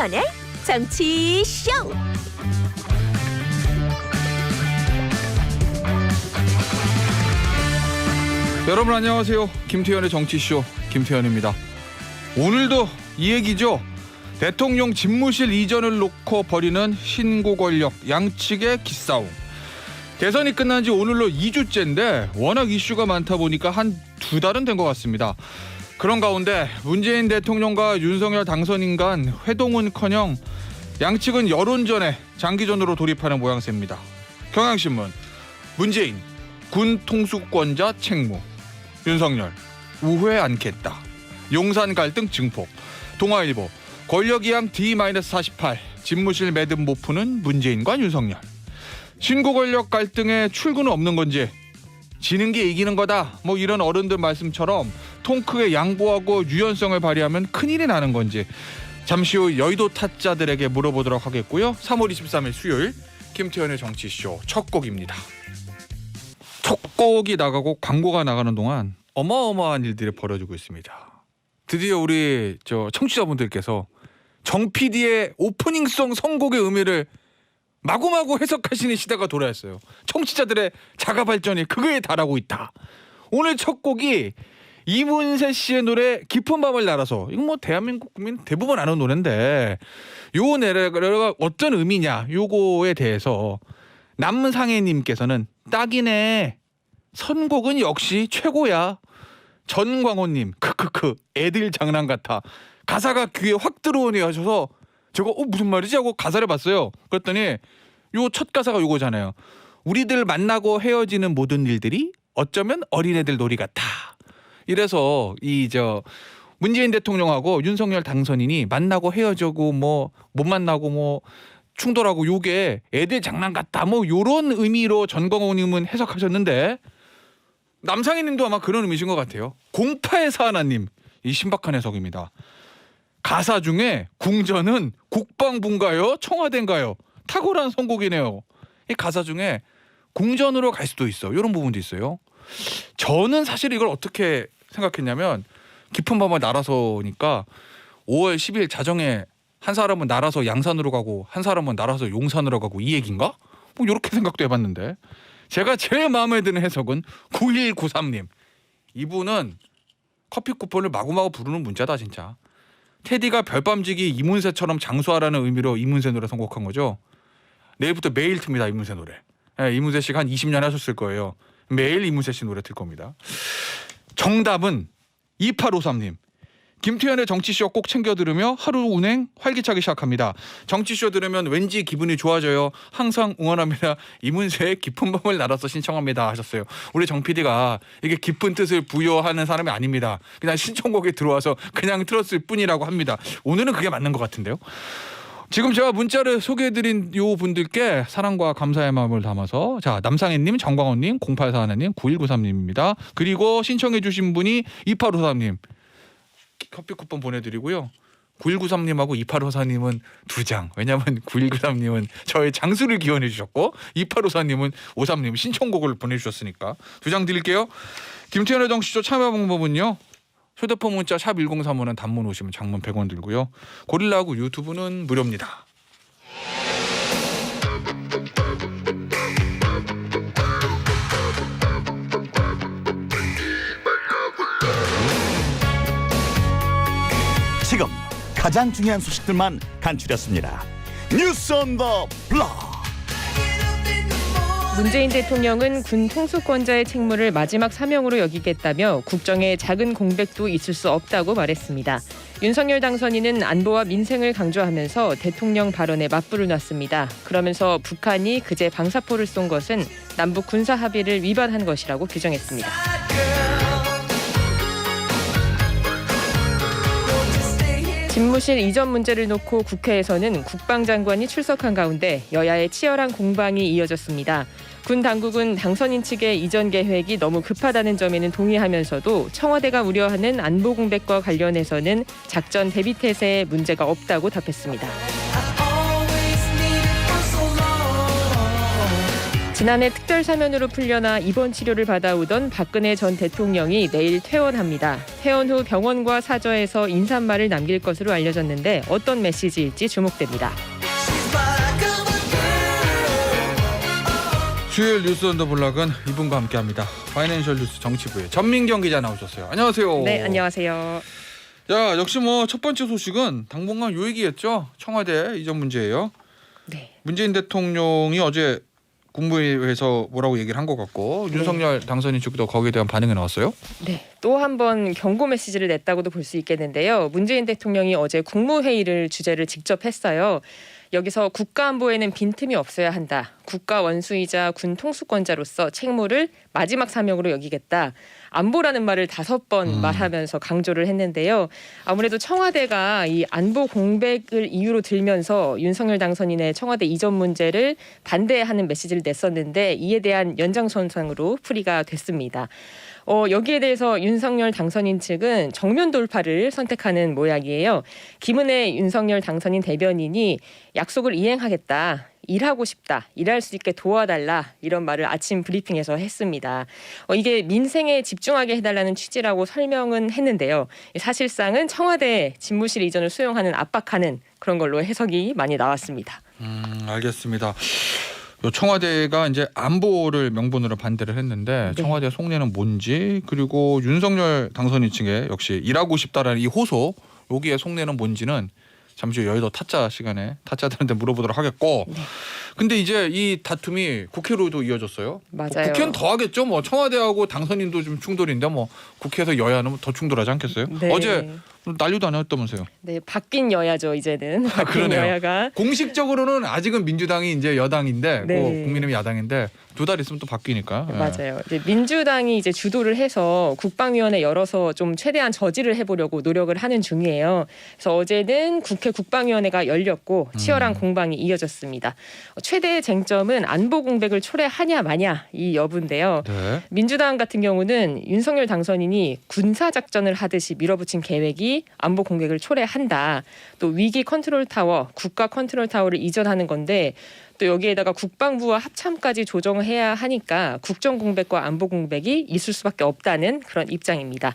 김태현의 정치쇼. 여러분 안녕하세요. 김태현의 정치쇼 김태현입니다. 오늘도 이 얘기죠. 대통령 집무실 이전을 놓고 벌이는 신고 권력 양측의 기싸움. 대선이 끝난 지 오늘로 2주째인데 워낙 이슈가 많다 보니까 한 2달은 된 것 같습니다. 그런 가운데 문재인 대통령과 윤석열 당선인 간 회동은커녕 양측은 여론전에 장기전으로 돌입하는 모양새입니다. 경향신문 문재인 군 통수권자 책무, 윤석열 우회 않겠다, 용산 갈등 증폭, 동아일보 권력이양 D-48 집무실 매듭 못 푸는 문재인과 윤석열. 신고 권력 갈등에 출구는 없는 건지, 지는 게 이기는 거다 뭐 이런 어른들 말씀처럼 통 크게 양보하고 유연성을 발휘하면 큰일이 나는 건지 잠시 후 여의도 타짜들에게 물어보도록 하겠고요. 3월 23일 수요일 김태현의 정치쇼 첫 곡입니다. 첫 곡이 나가고 광고가 나가는 동안 어마어마한 일들이 벌어지고 있습니다. 드디어 우리 청취자분들께서 정 PD의 오프닝송 선곡의 의미를 마구마구 해석하시는 시대가 돌아왔어요. 청취자들의 자가 발전이 그거에 달하고 있다. 오늘 첫 곡이 이문세 씨의 노래 깊은 밤을 날아서, 이거 뭐 대한민국 국민 대부분 아는 노래인데 요 노래가 어떤 의미냐, 요거에 대해서 남상혜님께서는 딱이네, 선곡은 역시 최고야, 전광호님 크크크 애들 장난 같아, 가사가 귀에 확 들어오네 하셔서 제가 무슨 말이지 하고 가사를 봤어요. 그랬더니 요 첫 가사가 요거잖아요. 우리들 만나고 헤어지는 모든 일들이 어쩌면 어린애들 놀이 같아. 이래서 문재인 대통령하고 윤석열 당선인이 만나고 헤어지고 뭐 못 만나고 뭐 충돌하고 요게 애들 장난 같다 뭐 요런 의미로 전광호님은 해석하셨는데 남상희님도 아마 그런 의미신 것 같아요. 0841님 이 신박한 해석입니다. 가사 중에 궁전은 국방부인가요? 청와대인가요? 탁월한 선곡이네요. 이 가사 중에 궁전으로 갈 수도 있어. 이런 부분도 있어요. 저는 사실 이걸 어떻게 생각했냐면 깊은 밤을 날아서니까 5월 10일 자정에 한 사람은 날아서 양산으로 가고 한 사람은 날아서 용산으로 가고 이 얘기인가? 뭐 이렇게 생각도 해봤는데 제가 제일 마음에 드는 해석은 9193님. 이분은 커피 쿠폰을 마구마구 부르는 문자다 진짜. 테디가 별밤지기 이문세처럼 장수하라는 의미로 이문세 노래 선곡한 거죠. 내일부터 매일 틉니다. 이문세 노래. 네, 이문세 씨가 한 20년 하셨을 거예요. 매일 이문세 씨 노래 틀 겁니다. 정답은 2853님. 김태현의 정치쇼 꼭 챙겨 들으며 하루 운행 활기차게 시작합니다. 정치쇼 들으면 왠지 기분이 좋아져요. 항상 응원합니다. 이문세의 깊은 밤을 날아서 신청합니다 하셨어요. 우리 정 PD가 이게 깊은 뜻을 부여하는 사람이 아닙니다. 그냥 신청곡에 들어와서 그냥 틀었을 뿐이라고 합니다. 오늘은 그게 맞는 것 같은데요. 지금 제가 문자를 소개해드린 요 분들께 사랑과 감사의 마음을 담아서 남상혜님, 정광호님, 0841님, 9193님입니다. 그리고 신청해주신 분이 2853님 커피 쿠폰 보내드리고요. 9193님하고 2854님은 2장. 왜냐하면 9193님은 저의 장수를 기원해 주셨고 2854님은 53님 신청곡을 보내주셨으니까 2장 드릴게요. 김태현의 정치쇼 참여 방법은요. 휴대폰 문자 샵 1035는 단문 오시면 장문 100원 들고요. 고릴라하고 유튜브는 무료입니다. 지금 가장 중요한 소식들만 간추렸습니다. 뉴스 온 더 블록. 문재인 대통령은 군 통수권자의 책무를 마지막 사명으로 여기겠다며 국정에 작은 공백도 있을 수 없다고 말했습니다. 윤석열 당선인은 안보와 민생을 강조하면서 대통령 발언에 맞불을 놨습니다. 그러면서 북한이 그제 방사포를 쏜 것은 남북 군사 합의를 위반한 것이라고 규정했습니다. 집무실 이전 문제를 놓고 국회에서는 국방장관이 출석한 가운데 여야의 치열한 공방이 이어졌습니다. 군 당국은 당선인 측의 이전 계획이 너무 급하다는 점에는 동의하면서도 청와대가 우려하는 안보 공백과 관련해서는 작전 대비 태세에 문제가 없다고 답했습니다. 지난해 특별 사면으로 풀려나 입원 치료를 받아오던 박근혜 전 대통령이 내일 퇴원합니다. 퇴원 후 병원과 사저에서 인사말을 남길 것으로 알려졌는데 어떤 메시지일지 주목됩니다. 수요일 뉴스 언더 블락은 이분과 함께합니다. 파이낸셜 뉴스 정치부의 전민경 기자 나오셨어요. 안녕하세요. 네, 안녕하세요. 자, 역시 뭐 첫 번째 소식은 당분간 요 얘기였죠. 청와대 이전 문제예요. 네. 문재인 대통령이 어제 국무회의에서 뭐라고 얘기를 한 것 같고 윤석열 당선인 측도 거기에 대한 반응이 나왔어요. 네, 또 한 번 경고 메시지를 냈다고도 볼 수 있겠는데요. 문재인 대통령이 어제 국무회의를 주재를 직접 했어요. 여기서 국가안보에는 빈틈이 없어야 한다. 국가 원수이자 군 통수권자로서 책무를 마지막 사명으로 여기겠다. 안보라는 말을 5번 말하면서 강조를 했는데요. 아무래도 청와대가 이 안보 공백을 이유로 들면서 윤석열 당선인의 청와대 이전 문제를 반대하는 메시지를 냈었는데 이에 대한 연장선상으로 풀이가 됐습니다. 여기에 대해서 윤석열 당선인 측은 정면 돌파를 선택하는 모양이에요. 김은혜 윤석열 당선인 대변인이 약속을 이행하겠다. 일하고 싶다. 일할 수 있게 도와달라. 이런 말을 아침 브리핑에서 했습니다. 이게 민생에 집중하게 해달라는 취지라고 설명은 했는데요. 사실상은 청와대 집무실 이전을 수용하는 압박하는 그런 걸로 해석이 많이 나왔습니다. 알겠습니다. 청와대가 이제 안보를 명분으로 반대를 했는데 네. 청와대 속내는 뭔지 그리고 윤석열 당선인 측에 역시 일하고 싶다라는 이 호소 여기에 속내는 뭔지는 잠시 후 여의도 타짜 시간에 타짜들한테 물어보도록 하겠고 근데 이제 이 다툼이 국회로도 이어졌어요. 맞아요. 뭐 국회는 더 하겠죠. 뭐 청와대하고 당선인도 좀 충돌인데 뭐 국회에서 여야는 더 충돌하지 않겠어요? 네. 어제 난리도 안 했다면서요. 네, 바뀐 여야죠. 이제는 바뀐 그러네요. 여야가 공식적으로는 아직은 민주당이 이제 여당인데 네. 국민의힘이 야당인데 2달 있으면 또 바뀌니까. 예. 맞아요. 이제 민주당이 이제 주도를 해서 국방위원회 열어서 좀 최대한 저지를 해보려고 노력을 하는 중이에요. 그래서 어제는 국회 국방위원회가 열렸고 치열한 공방이 이어졌습니다. 최대의 쟁점은 안보 공백을 초래하냐 마냐 이 여부인데요. 네. 민주당 같은 경우는 윤석열 당선인이 군사 작전을 하듯이 밀어붙인 계획이 안보 공백을 초래한다. 또 위기 컨트롤 타워, 국가 컨트롤 타워를 이전하는 건데 또 여기에다가 국방부와 합참까지 조정해야 하니까 국정 공백과 안보 공백이 있을 수밖에 없다는 그런 입장입니다.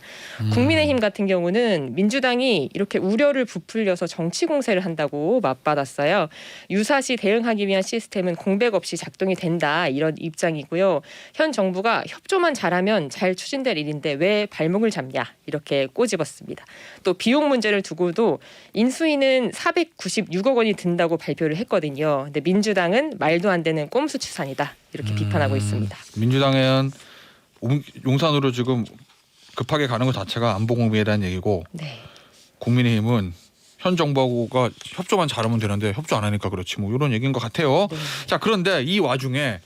국민의힘 같은 경우는 민주당이 이렇게 우려를 부풀려서 정치 공세를 한다고 맞받았어요. 유사시 대응하기 위한 시스템은 공백 없이 작동이 된다 이런 입장이고요. 현 정부가 협조만 잘하면 잘 추진될 일인데 왜 발목을 잡냐 이렇게 꼬집었습니다. 또 비용 문제를 두고도 인수위는 496억 원이 든다고 발표를 했거든요. 근데 민주당 은 말도 안 되는 꼼수 추산이다 이렇게 비판하고 있습니다. 민주당은 용산으로 지금 급하게 가는 것 자체가 안보 공백에 대한 얘기고 네. 국민의힘은 현 정부가 협조만 잘하면 되는데 협조 안 하니까 그렇지 뭐 이런 얘기인 것 같아요. 네. 자 그런데 이 와중에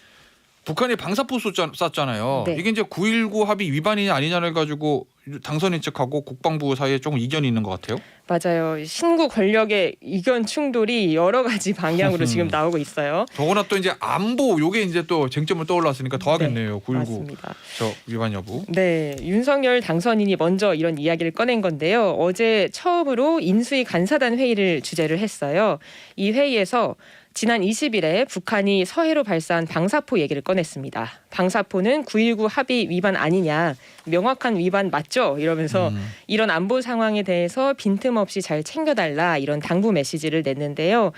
북한이 방사포 쐈잖아요. 네. 이게 이제 9.19 합의 위반이냐 아니냐를 가지고 당선인 측하고 국방부 사이에 조금 이견이 있는 것 같아요. 맞아요. 신구 권력의 이견 충돌이 여러 가지 방향으로 지금 나오고 있어요. 더구나 또 이제 안보 요게 이제 또 쟁점을 떠올랐으니까 더 하겠네요. 9.19 맞습니다. 저 위반 여부. 네, 윤석열 당선인이 먼저 이런 이야기를 꺼낸 건데요. 어제 처음으로 인수위 간사단 회의를 주재를 했어요. 이 회의에서 지난 20일에 북한이 서해로 발사한 방사포 얘기를 꺼냈습니다. 방사포는 9.19 합의 위반 아니냐, 명확한 위반 맞죠? 이러면서 이런 안보 상황에 대해서 빈틈없이 잘 챙겨달라 이런 당부 메시지를 냈는데요.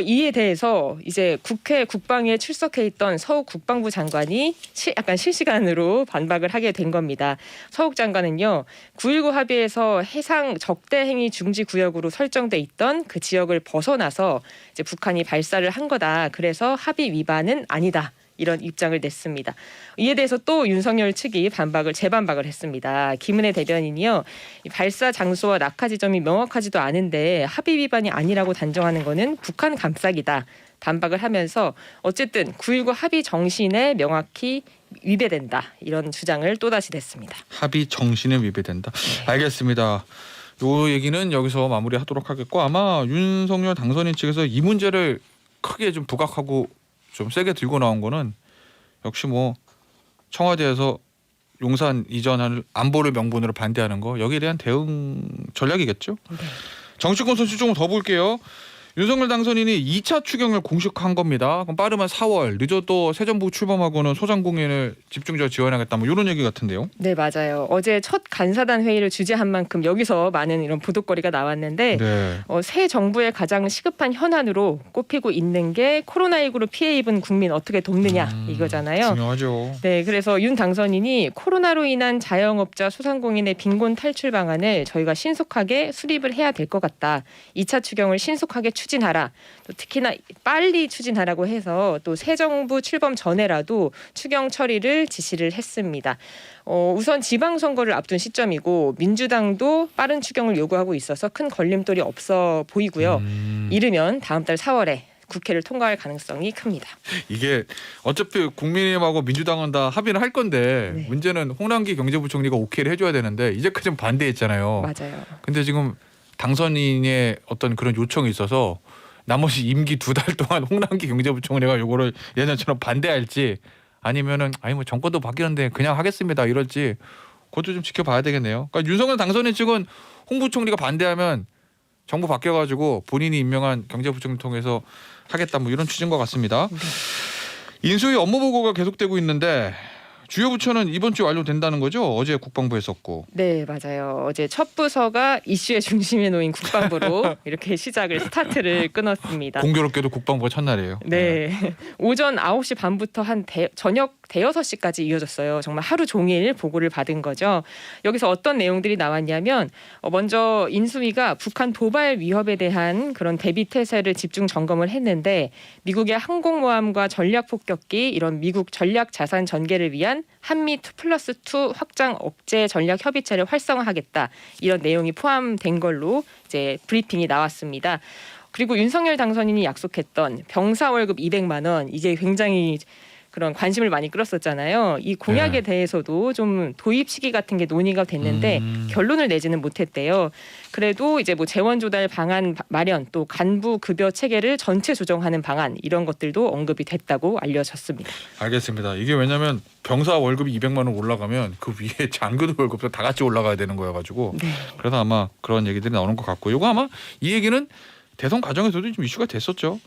이에 대해서 이제 국회 국방위에 출석해 있던 서욱 국방부 장관이 약간 실시간으로 반박을 하게 된 겁니다. 서욱 장관은요. 9.19 합의에서 해상 적대 행위 중지 구역으로 설정돼 있던 그 지역을 벗어나서 이제 북한이 발사를 한 거다. 그래서 합의 위반은 아니다. 이런 입장을 냈습니다. 이에 대해서 또 윤석열 측이 재반박을 했습니다. 김은혜 대변인이요. 발사 장소와 낙하 지점이 명확하지도 않은데 합의 위반이 아니라고 단정하는 것은 북한 감싸기다. 반박을 하면서 어쨌든 9.19 합의 정신에 명확히 위배된다. 이런 주장을 또다시 냈습니다. 합의 정신에 위배된다. 알겠습니다. 요 얘기는 여기서 마무리하도록 하겠고 아마 윤석열 당선인 측에서 이 문제를 크게 좀 부각하고 좀 세게 들고 나온 거는 역시 뭐 청와대에서 용산 이전을 안보를 명분으로 반대하는 거 여기에 대한 대응 전략이겠죠. 네. 정치권 소식 좀 더 볼게요. 윤석열 당선인이 2차 추경을 공식화한 겁니다. 그럼 빠르면 4월, 늦어도 새 정부 출범하고는 소상공인을 집중적으로 지원하겠다. 뭐 이런 얘기 같은데요. 네, 맞아요. 어제 첫 간사단 회의를 주재한 만큼 여기서 많은 이런 보도거리가 나왔는데 네. 새 정부의 가장 시급한 현안으로 꼽히고 있는 게 코로나19로 피해 입은 국민 어떻게 돕느냐 이거잖아요. 중요하죠. 네, 그래서 윤 당선인이 코로나로 인한 자영업자 소상공인의 빈곤 탈출 방안을 저희가 신속하게 수립을 해야 될 것 같다. 2차 추경을 신속하게 추진하라. 또 특히나 빨리 추진하라고 해서 또 새 정부 출범 전에라도 추경 처리를 지시를 했습니다. 우선 지방선거를 앞둔 시점이고 민주당도 빠른 추경을 요구하고 있어서 큰 걸림돌이 없어 보이고요. 이르면 다음 달 4월에 국회를 통과할 가능성이 큽니다. 이게 어차피 국민의힘하고 민주당은 다 합의를 할 건데 네. 문제는 홍남기 경제부총리가 오케이를 해줘야 되는데 이제까지는 반대했잖아요. 맞아요. 근데 지금 당선인의 어떤 그런 요청이 있어서 나머지 임기 2달 동안 홍남기 경제부총리가 요거를 예전처럼 반대할지 아니면은 아니 뭐 정권도 바뀌는데 그냥 하겠습니다 이럴지 그것도 좀 지켜봐야 되겠네요. 그러니까 윤석열 당선인 측은 홍 부총리가 반대하면 정부 바뀌어가지고 본인이 임명한 경제부총리 통해서 하겠다 뭐 이런 취지인 것 같습니다. 인수위 업무 보고가 계속되고 있는데 주요 부처는 이번 주 완료된다는 거죠? 어제 국방부에 썼고. 네, 맞아요. 어제 첫 부서가 이슈의 중심에 놓인 국방부로 이렇게 스타트를 끊었습니다. 공교롭게도 국방부가 첫날이에요. 네. 오전 9시 반부터 저녁 대여섯 시까지 이어졌어요. 정말 하루 종일 보고를 받은 거죠. 여기서 어떤 내용들이 나왔냐면 먼저 인수위가 북한 도발 위협에 대한 그런 대비 태세를 집중 점검을 했는데 미국의 항공모함과 전략폭격기 이런 미국 전략 자산 전개를 위한 한미 2+2 확장 억제 전략 협의체를 활성화하겠다. 이런 내용이 포함된 걸로 이제 브리핑이 나왔습니다. 그리고 윤석열 당선인이 약속했던 병사 월급 200만 원 이게 굉장히 그런 관심을 많이 끌었었잖아요. 이 공약에 대해서도 좀 도입 시기 같은 게 논의가 됐는데 결론을 내지는 못했대요. 그래도 이제 뭐 재원 조달 방안 마련 또 간부 급여 체계를 전체 조정하는 방안 이런 것들도 언급이 됐다고 알려졌습니다. 알겠습니다. 이게 왜냐하면 병사 월급이 200만 원 올라가면 그 위에 장교들 월급도 다 같이 올라가야 되는 거여가지고 네. 그래서 아마 그런 얘기들이 나오는 것 같고 이거 아마 이 얘기는 대선 과정에서도 좀 이슈가 됐었죠.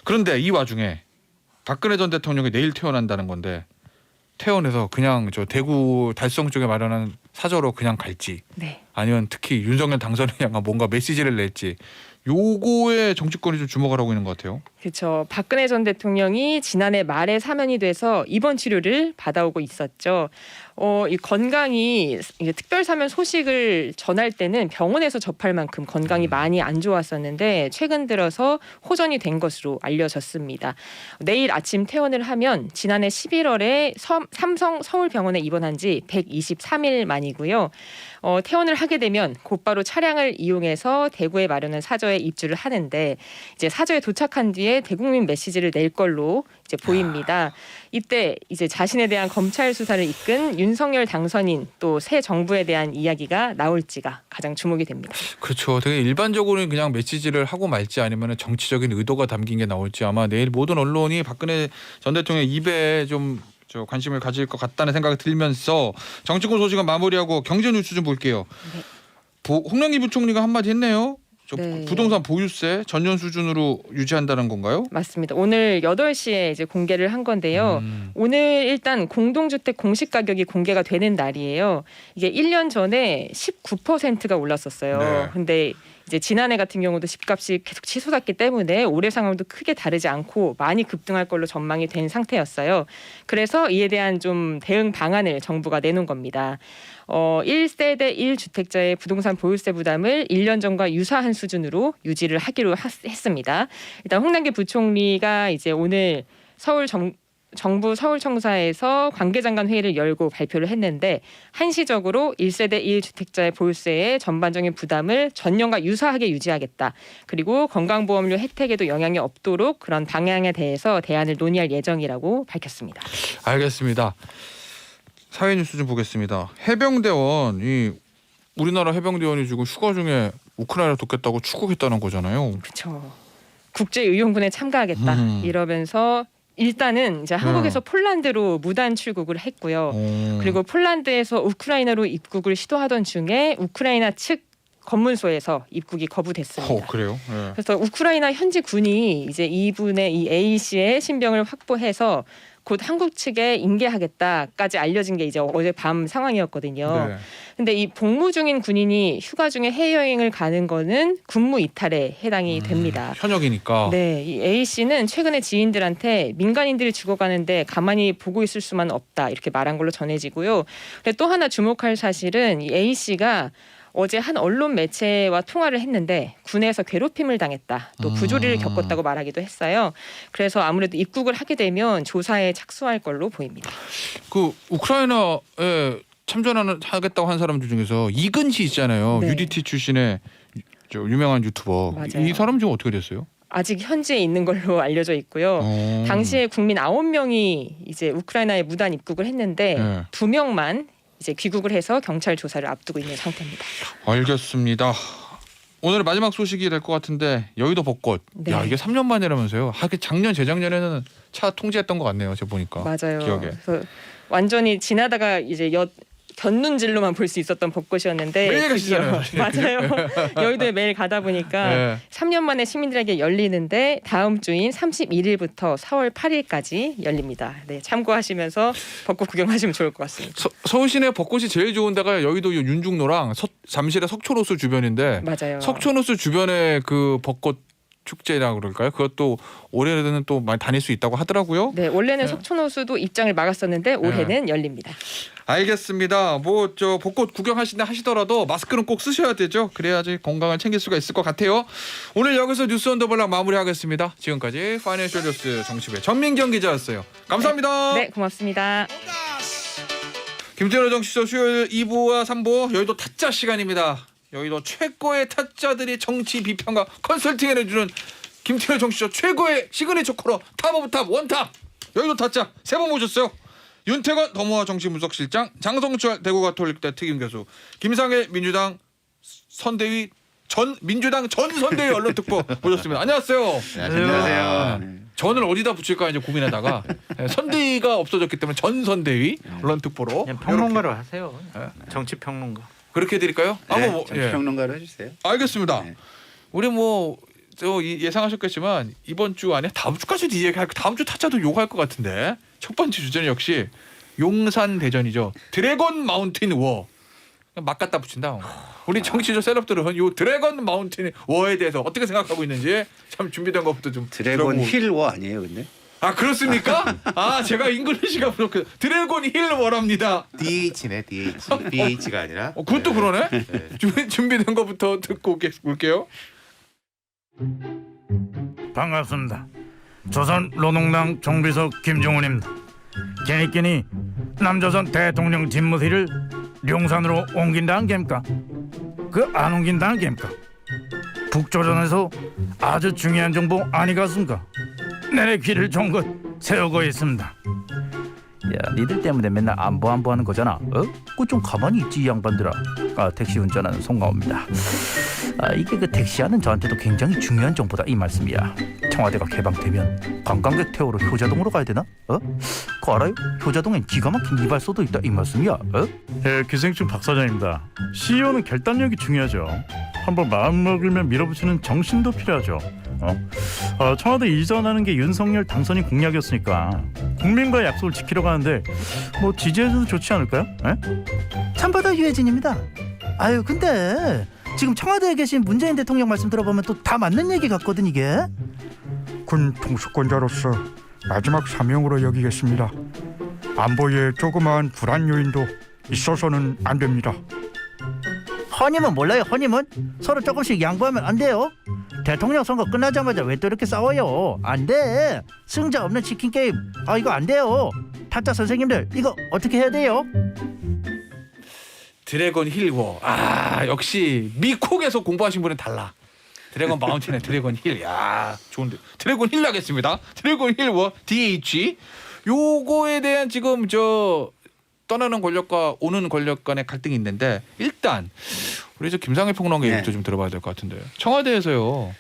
그런데 이 와중에 박근혜 전 대통령이 내일 퇴원한다는 건데 퇴원해서 그냥 저 대구 달성 쪽에 마련한 사저로 그냥 갈지 네. 아니면 특히 윤석열 당선인이 약간 뭔가 메시지를 낼지 요거에 정치권이 좀 주목을 하고 있는 것 같아요. 그렇죠. 박근혜 전 대통령이 지난해 말에 사면이 돼서 입원 치료를 받아오고 있었죠. 이 건강이 이제 특별 사면 소식을 전할 때는 병원에서 접할 만큼 건강이 많이 안 좋았었는데 최근 들어서 호전이 된 것으로 알려졌습니다. 내일 아침 퇴원을 하면 지난해 11월에 삼성 서울병원에 입원한 지 123일 만이고요. 퇴원을 하게 되면 곧바로 차량을 이용해서 대구에 마련한 사저에 입주를 하는데 이제 사저에 도착한 뒤에 대국민 메시지를 낼 걸로 이제 보입니다. 이때 이제 자신에 대한 검찰 수사를 이끈 윤석열 당선인 또 새 정부에 대한 이야기가 나올지가 가장 주목이 됩니다. 그렇죠. 되게 일반적으로는 그냥 메시지를 하고 말지 아니면 정치적인 의도가 담긴 게 나올지 아마 내일 모든 언론이 박근혜 전 대통령 입에 좀 관심을 가질 것 같다는 생각이 들면서 정치권 소식은 마무리하고 경제 뉴스 좀 볼게요. 네. 홍남기 부총리가 한마디 했네요. 네. 부동산 보유세 전년 수준으로 유지한다는 건가요? 맞습니다. 오늘 8시에 이제 공개를 한 건데요. 오늘 일단 공동주택 공시 가격이 공개가 되는 날이에요. 이게 1년 전에 19%가 올랐었어요. 네. 근데 이제 지난해 같은 경우도 집값이 계속 치솟았기 때문에 올해 상황도 크게 다르지 않고 많이 급등할 걸로 전망이 된 상태였어요. 그래서 이에 대한 좀 대응 방안을 정부가 내놓은 겁니다. 1세대 1주택자의 부동산 보유세 부담을 1년 전과 유사한 수준으로 유지를 하기로 했습니다. 일단 홍남기 부총리가 이제 오늘 정부 서울청사에서 관계장관 회의를 열고 발표를 했는데 한시적으로 1세대 1주택자의 보유세의 전반적인 부담을 전년과 유사하게 유지하겠다. 그리고 건강보험료 혜택에도 영향이 없도록 그런 방향에 대해서 대안을 논의할 예정이라고 밝혔습니다. 알겠습니다. 사회 뉴스 좀 보겠습니다. 해병대원이 우리나라 해병대원이 지금 휴가 중에 우크라이나 돕겠다고 출국했다는 거잖아요. 그렇죠. 국제의용군에 참가하겠다 이러면서 일단은 이제 한국에서 폴란드로 무단 출국을 했고요. 그리고 폴란드에서 우크라이나로 입국을 시도하던 중에 우크라이나 측 검문소에서 입국이 거부됐습니다. 그래요? 네. 그래서 우크라이나 현지 군이 이제 이분의 이 A 씨의 신병을 확보해서 곧 한국 측에 인계하겠다까지 알려진 게 이제 어제 밤 상황이었거든요. 네. 근데 이 복무 중인 군인이 휴가 중에 해외여행을 가는 거는 군무 이탈에 해당이 됩니다. 현역이니까. 네, 이 A 씨는 최근에 지인들한테 민간인들이 죽어가는데 가만히 보고 있을 수만 없다 이렇게 말한 걸로 전해지고요. 근데 또 하나 주목할 사실은 이 A 씨가 어제 한 언론 매체와 통화를 했는데 군에서 괴롭힘을 당했다. 또 부조리를 겪었다고 말하기도 했어요. 그래서 아무래도 입국을 하게 되면 조사에 착수할 걸로 보입니다. 그 우크라이나에 참전하겠다고 한 사람들 중에서 이근시 있잖아요. 네. UDT 출신의 저 유명한 유튜버. 맞아요. 이 사람 지금 어떻게 됐어요? 아직 현지에 있는 걸로 알려져 있고요. 당시에 국민 9명이 이제 우크라이나에 무단 입국을 했는데 네. 2명만 이제 귀국을 해서 경찰 조사를 앞두고 있는 상태입니다. 알겠습니다. 오늘 마지막 소식이 될 것 같은데 여의도 벚꽃. 네. 야 이게 3년 만이라면서요. 하긴 작년 재작년에는 차 통제했던 것 같네요. 제가 보니까. 맞아요. 기억에. 그래서 완전히 지나다가 이제 곁눈질로만 볼 수 있었던 벚꽃이었는데 매일 가시잖아요. 맞아요. 여의도에 매일 가다 보니까 네. 3년 만에 시민들에게 열리는데 다음 주인 31일부터 4월 8일까지 열립니다. 네, 참고하시면서 벚꽃 구경하시면 좋을 것 같습니다. 서울 시내 벚꽃이 제일 좋은 데가 여의도 윤중로랑 잠실의 석촌호수 주변인데 맞아요. 석촌호수 주변에 그 벚꽃 축제라고 그럴까요? 그것도 올해는 또 많이 다닐 수 있다고 하더라고요. 네, 원래는 네. 석촌호수도 입장을 막았었는데 올해는 열립니다. 알겠습니다. 뭐 저 벚꽃 하시더라도 마스크는 꼭 쓰셔야 되죠. 그래야지 건강을 챙길 수가 있을 것 같아요. 오늘 여기서 뉴스 언더블락 마무리하겠습니다. 지금까지 파이낸셜 뉴스 정치부의 전민경 기자였어요. 감사합니다. 네, 고맙습니다. 김태현의 정치쇼 수요일 2부와 3부 여의도 타짜 시간입니다. 여의도 최고의 타짜들이 정치 비평과 컨설팅을 해주는 김태현의 정치쇼 최고의 시그니처 코너 탑 오브 탑 원탑 여의도 타짜 3번 모셨어요. 윤태건 더모아 정치분석실장, 장성철 대구가톨릭대 특임교수, 김상일 민주당 선대위 전 선대위 언론특보 모셨습니다. 안녕하세요. 안녕하세요. 전을 어디다 붙일까 이제 고민하다가 선대위가 없어졌기 때문에 전 선대위 언론특보로 그냥 평론가로 하세요. 네. 정치 평론가. 그렇게 해드릴까요? 네, 뭐, 정치평론가로 해주세요. 알겠습니다. 네. 우리 저 예상하셨겠지만 이번 주 안에 다음 주까지도 이 얘기할 다음 주 타짜도 욕할 것 같은데 첫 번째 주제는 역시 용산 대전이죠. 드래곤 마운틴 워. 막 갖다 붙인다. 우리 정치적 셀럽들은 이 드래곤 마운틴 워에 대해서 어떻게 생각하고 있는지 참 준비된 것부터 좀 드래곤 들어보고. 힐 워 아니에요, 근데? 아 그렇습니까? 아 제가 잉글리시가 부족해. 드래곤 힐 워랍니다. DH네 DH BH가 아니라 그것도 그러네. 준비된 것부터 듣고 올게요. 반갑습니다. 조선노동당 정비석 김종훈입니다. 개니끼니 남조선 대통령 집무실을 용산으로 옮긴다는 겁니까? 그 안 옮긴다는 겁니까? 북조선에서 아주 중요한 정보 아니겠습니까? 내내 귀를 종긋 세우고 있습니다. 야, 니들 때문에 맨날 안보 하는 거잖아. 그거 좀 가만히 있지 이 양반들아. 택시 운전하는 송가호입니다. 이게 그 택시하는 저한테도 굉장히 중요한 정보다 이 말씀이야. 청와대가 개방되면 관광객 태우러 효자동으로 가야 되나? 그거 알아요? 효자동엔 기가 막힌 이발소도 있다 이 말씀이야. 네, 기생충 박 사장입니다. CEO는 결단력이 중요하죠. 한번 마음먹으면 밀어붙이는 정신도 필요하죠. 청와대 이전하는 게 윤석열 당선인 공약이었으니까 국민과의 약속을 지키려고 하는데 뭐 지지해줘도 좋지 않을까요? 참바다 유해진입니다. 아유 근데 지금 청와대에 계신 문재인 대통령 말씀 들어보면 또 다 맞는 얘기 같거든 이게. 군 통수권자로서 마지막 사명으로 여기겠습니다. 안보에 조그마한 불안 요인도 있어서는 안 됩니다. 허님은 몰라요. 허님은 서로 조금씩 양보하면 안 돼요. 대통령 선거 끝나자마자 왜 또 이렇게 싸워요? 안 돼. 승자 없는 치킨 게임. 이거 안 돼요. 타짜 선생님들 이거 어떻게 해야 돼요? 드래곤 힐워. 역시 미국에서 공부하신 분은 달라. 드래곤 마운틴의 드래곤 힐. 야 좋은데. 드래곤 힐 하겠습니다. 드래곤 힐워 DH. 요거에 대한 지금 떠나는 권력과 오는 권력 간의 갈등이 있는데 일단 우리 김상일 평론가 얘기부터 좀 들어봐야 될 것 같은데 청와대에서요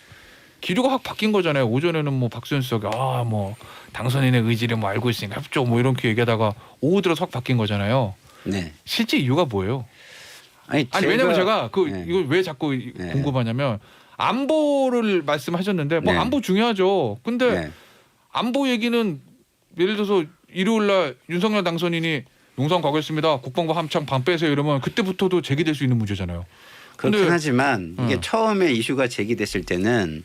기류가 확 바뀐 거잖아요. 오전에는 뭐 박수현 수석이 뭐 당선인의 의지를 뭐 알고 있으니까 협조 뭐 이렇게 얘기하다가 오후 들어서 확 바뀐 거잖아요. 네. 실제 이유가 뭐예요? 아니 왜냐면 제가 네. 이거 왜 자꾸 네. 궁금하냐면 안보를 말씀하셨는데 뭐 네. 안보 중요하죠. 근데 네. 안보 얘기는 예를 들어서 일요일 날 윤석열 당선인이 용산 가겠습니다. 국방부 함창 방 빼세요 이러면 그때부터도 제기될 수 있는 문제잖아요. 그렇긴 근데- 하지만 이게 처음에 이슈가 제기됐을 때는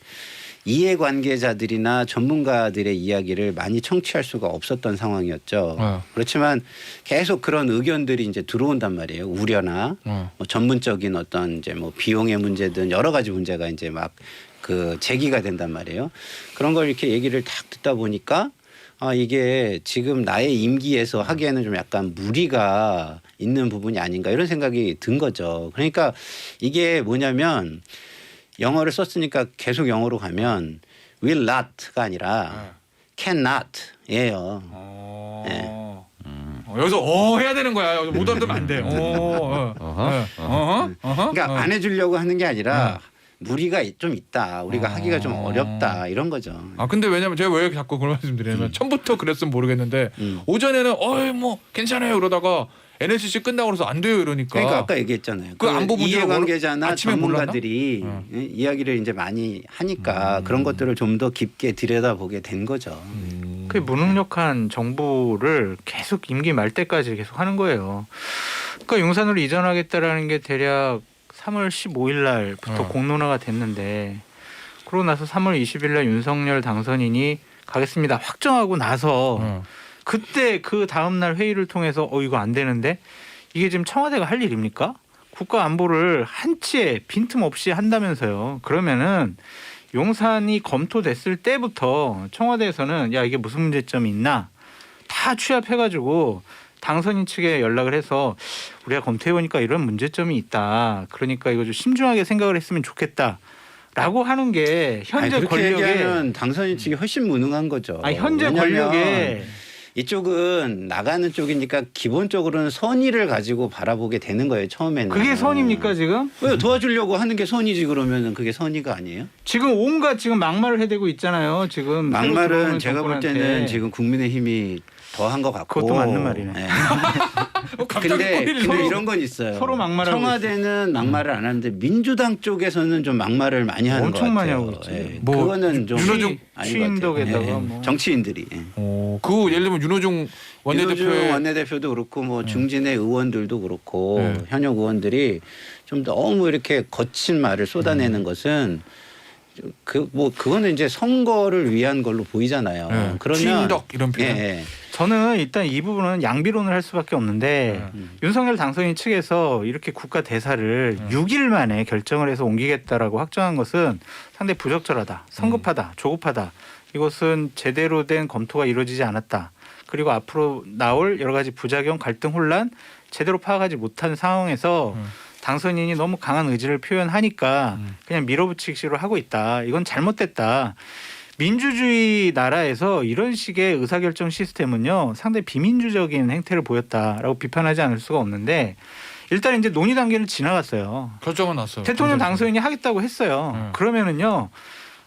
이해관계자들이나 전문가들의 이야기를 많이 청취할 수가 없었던 상황이었죠. 그렇지만 계속 그런 의견들이 이제 들어온단 말이에요. 우려나 뭐 전문적인 어떤 이제 뭐 비용의 문제든 여러 가지 문제가 이제 막 그 제기가 된단 말이에요. 그런 걸 이렇게 얘기를 딱 듣다 보니까 아 이게 지금 나의 임기에서 하기에는 좀 약간 무리가 있는 부분이 아닌가 이런 생각이 든 거죠. 그러니까 이게 뭐냐면 영어를 썼으니까 계속 영어로 가면 will not가 아니라 cannot예요. 네. 여기서 해야 되는 거야. 못 알아들으면 안 돼. 그러니까 안 해주려고 하는 게 아니라 무리가 좀 있다. 우리가 하기가 좀 어렵다 이런 거죠. 아 근데 왜냐면 제가 왜 자꾸 그런 말씀드리냐면 처음부터 그랬으면 모르겠는데 오전에는 뭐 괜찮아요 그러다가 NSC 끝나고 나서 안 돼요 이러니까. 그러니까 아까 얘기했잖아요. 그 안보 문제를 이해관계자나 아침에 전문가들이 이야기를 이제 많이 하니까 그런 것들을 좀 더 깊게 들여다보게 된 거죠. 그 무능력한 정부를 계속 임기 말 때까지 계속 하는 거예요. 그러니까 용산으로 이전하겠다라는 게 대략 3월 15일 날부터 공론화가 됐는데 그러고 나서 3월 20일 날 윤석열 당선인이 가겠습니다 확정하고 나서 그때 그 다음 날 회의를 통해서 이거 안 되는데 이게 지금 청와대가 할 일입니까? 국가 안보를 한치의 빈틈없이 한다면서요. 그러면은 용산이 검토됐을 때부터 청와대에서는 야 이게 무슨 문제점이 있나 다 취합해가지고 당선인 측에 연락을 해서 우리가 검토해보니까 이런 문제점이 있다. 그러니까 이거 좀 심중하게 생각을 했으면 좋겠다라고 하는 게 현재 아니, 그렇게 권력의 얘기하면 당선인 측이 훨씬 무능한 거죠. 현재 왜냐면 권력의 이쪽은 나가는 쪽이니까 기본적으로는 선의를 가지고 바라보게 되는 거예요. 처음에는. 그게 선입니까 지금? 왜 도와주려고 하는 게 선이지 그러면은 그게 선의가 아니에요? 지금 온갖 지금 막말을 해대고 있잖아요. 지금 막말은 제가 볼 정권한테. 때는 지금 국민의힘이 더 한 것 같고. 그것도 맞는 말이네. 근데 이런 건 있어요. 서로 막말하고 청와대는 막말을 안 하는데 민주당 쪽에서는 좀 막말을 많이 하는 것 같아요. 엄청 많이 하고 있지. 예. 뭐 그거는 좀 윤호중 아닌 것 같아요. 취임덕에다가 예. 뭐. 정치인들이. 예. 그 예를 들면 윤호중 윤호중 원내대표도 그렇고 뭐 중진의 의원들도 그렇고 현역 의원들이 좀 너무 이렇게 거친 말을 쏟아내는 것은 그거는 이제 선거를 위한 걸로 보이잖아요. 그러면 취임덕 이런 표현. 예. 저는 일단 이 부분은 양비론을 할 수밖에 없는데 윤석열 당선인 측에서 이렇게 국가 대사를 6일 만에 결정을 해서 옮기겠다라고 확정한 것은 상당히 부적절하다, 성급하다, 조급하다. 이것은 제대로 된 검토가 이루어지지 않았다. 그리고 앞으로 나올 여러 가지 부작용, 갈등, 혼란 제대로 파악하지 못한 상황에서 당선인이 너무 강한 의지를 표현하니까 그냥 밀어붙이기로 하고 있다. 이건 잘못됐다. 민주주의 나라에서 이런 식의 의사결정 시스템은요 상당히 비민주적인 행태를 보였다라고 비판하지 않을 수가 없는데 일단 이제 논의 단계를 지나갔어요. 결정은 났어요. 대통령 당선인이 하겠다고 했어요. 그러면은요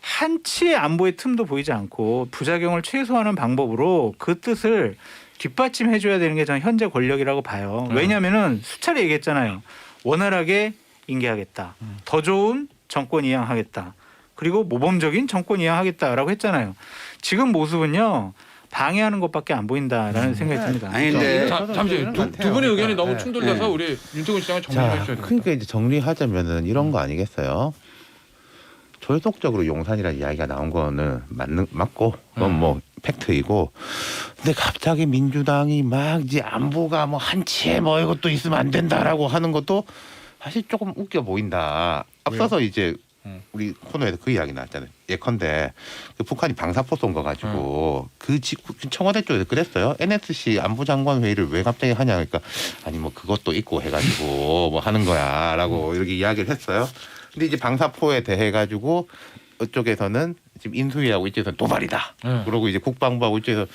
한치의 안보의 틈도 보이지 않고 부작용을 최소화하는 방법으로 그 뜻을 뒷받침해줘야 되는 게 저는 현재 권력이라고 봐요. 왜냐하면은 수차례 얘기했잖아요. 원활하게 인계하겠다. 더 좋은 정권 이양하겠다. 그리고 모범적인 정권 이양하겠다라고 했잖아요. 지금 모습은요. 방해하는 것밖에 안 보인다라는 생각이 듭니다. 아니 근데 잠시 두 분의 의견이 너무 충돌돼서 우리 윤태곤 시장을 정리해 주셔야 돼요. 그러니까 이제 정리하자면은 이런 거 아니겠어요? 졸속적으로 용산이라는 이야기가 나온 거는 맞고 그건 뭐 팩트이고 근데 갑자기 민주당이 막 이제 안보가 뭐 한치에 뭐 이것도 있으면 안 된다라고 하는 것도 사실 조금 웃겨 보인다. 앞서서 이제 우리 코너에서 그 이야기 나왔잖아요. 예컨대 그 북한이 방사포 쏜 거 가지고 그 청와대 쪽에서 그랬어요. NSC 안보장관 회의를 왜 갑자기 하냐 그러니까 아니 뭐 그것도 있고 해가지고 뭐 하는 거야라고 이렇게 이야기를 했어요. 근데 이제 방사포에 대해 가지고 이쪽에서는 지금 인수위하고 이쪽에서는 도발이다. 그러고 이제 국방부하고 이쪽에서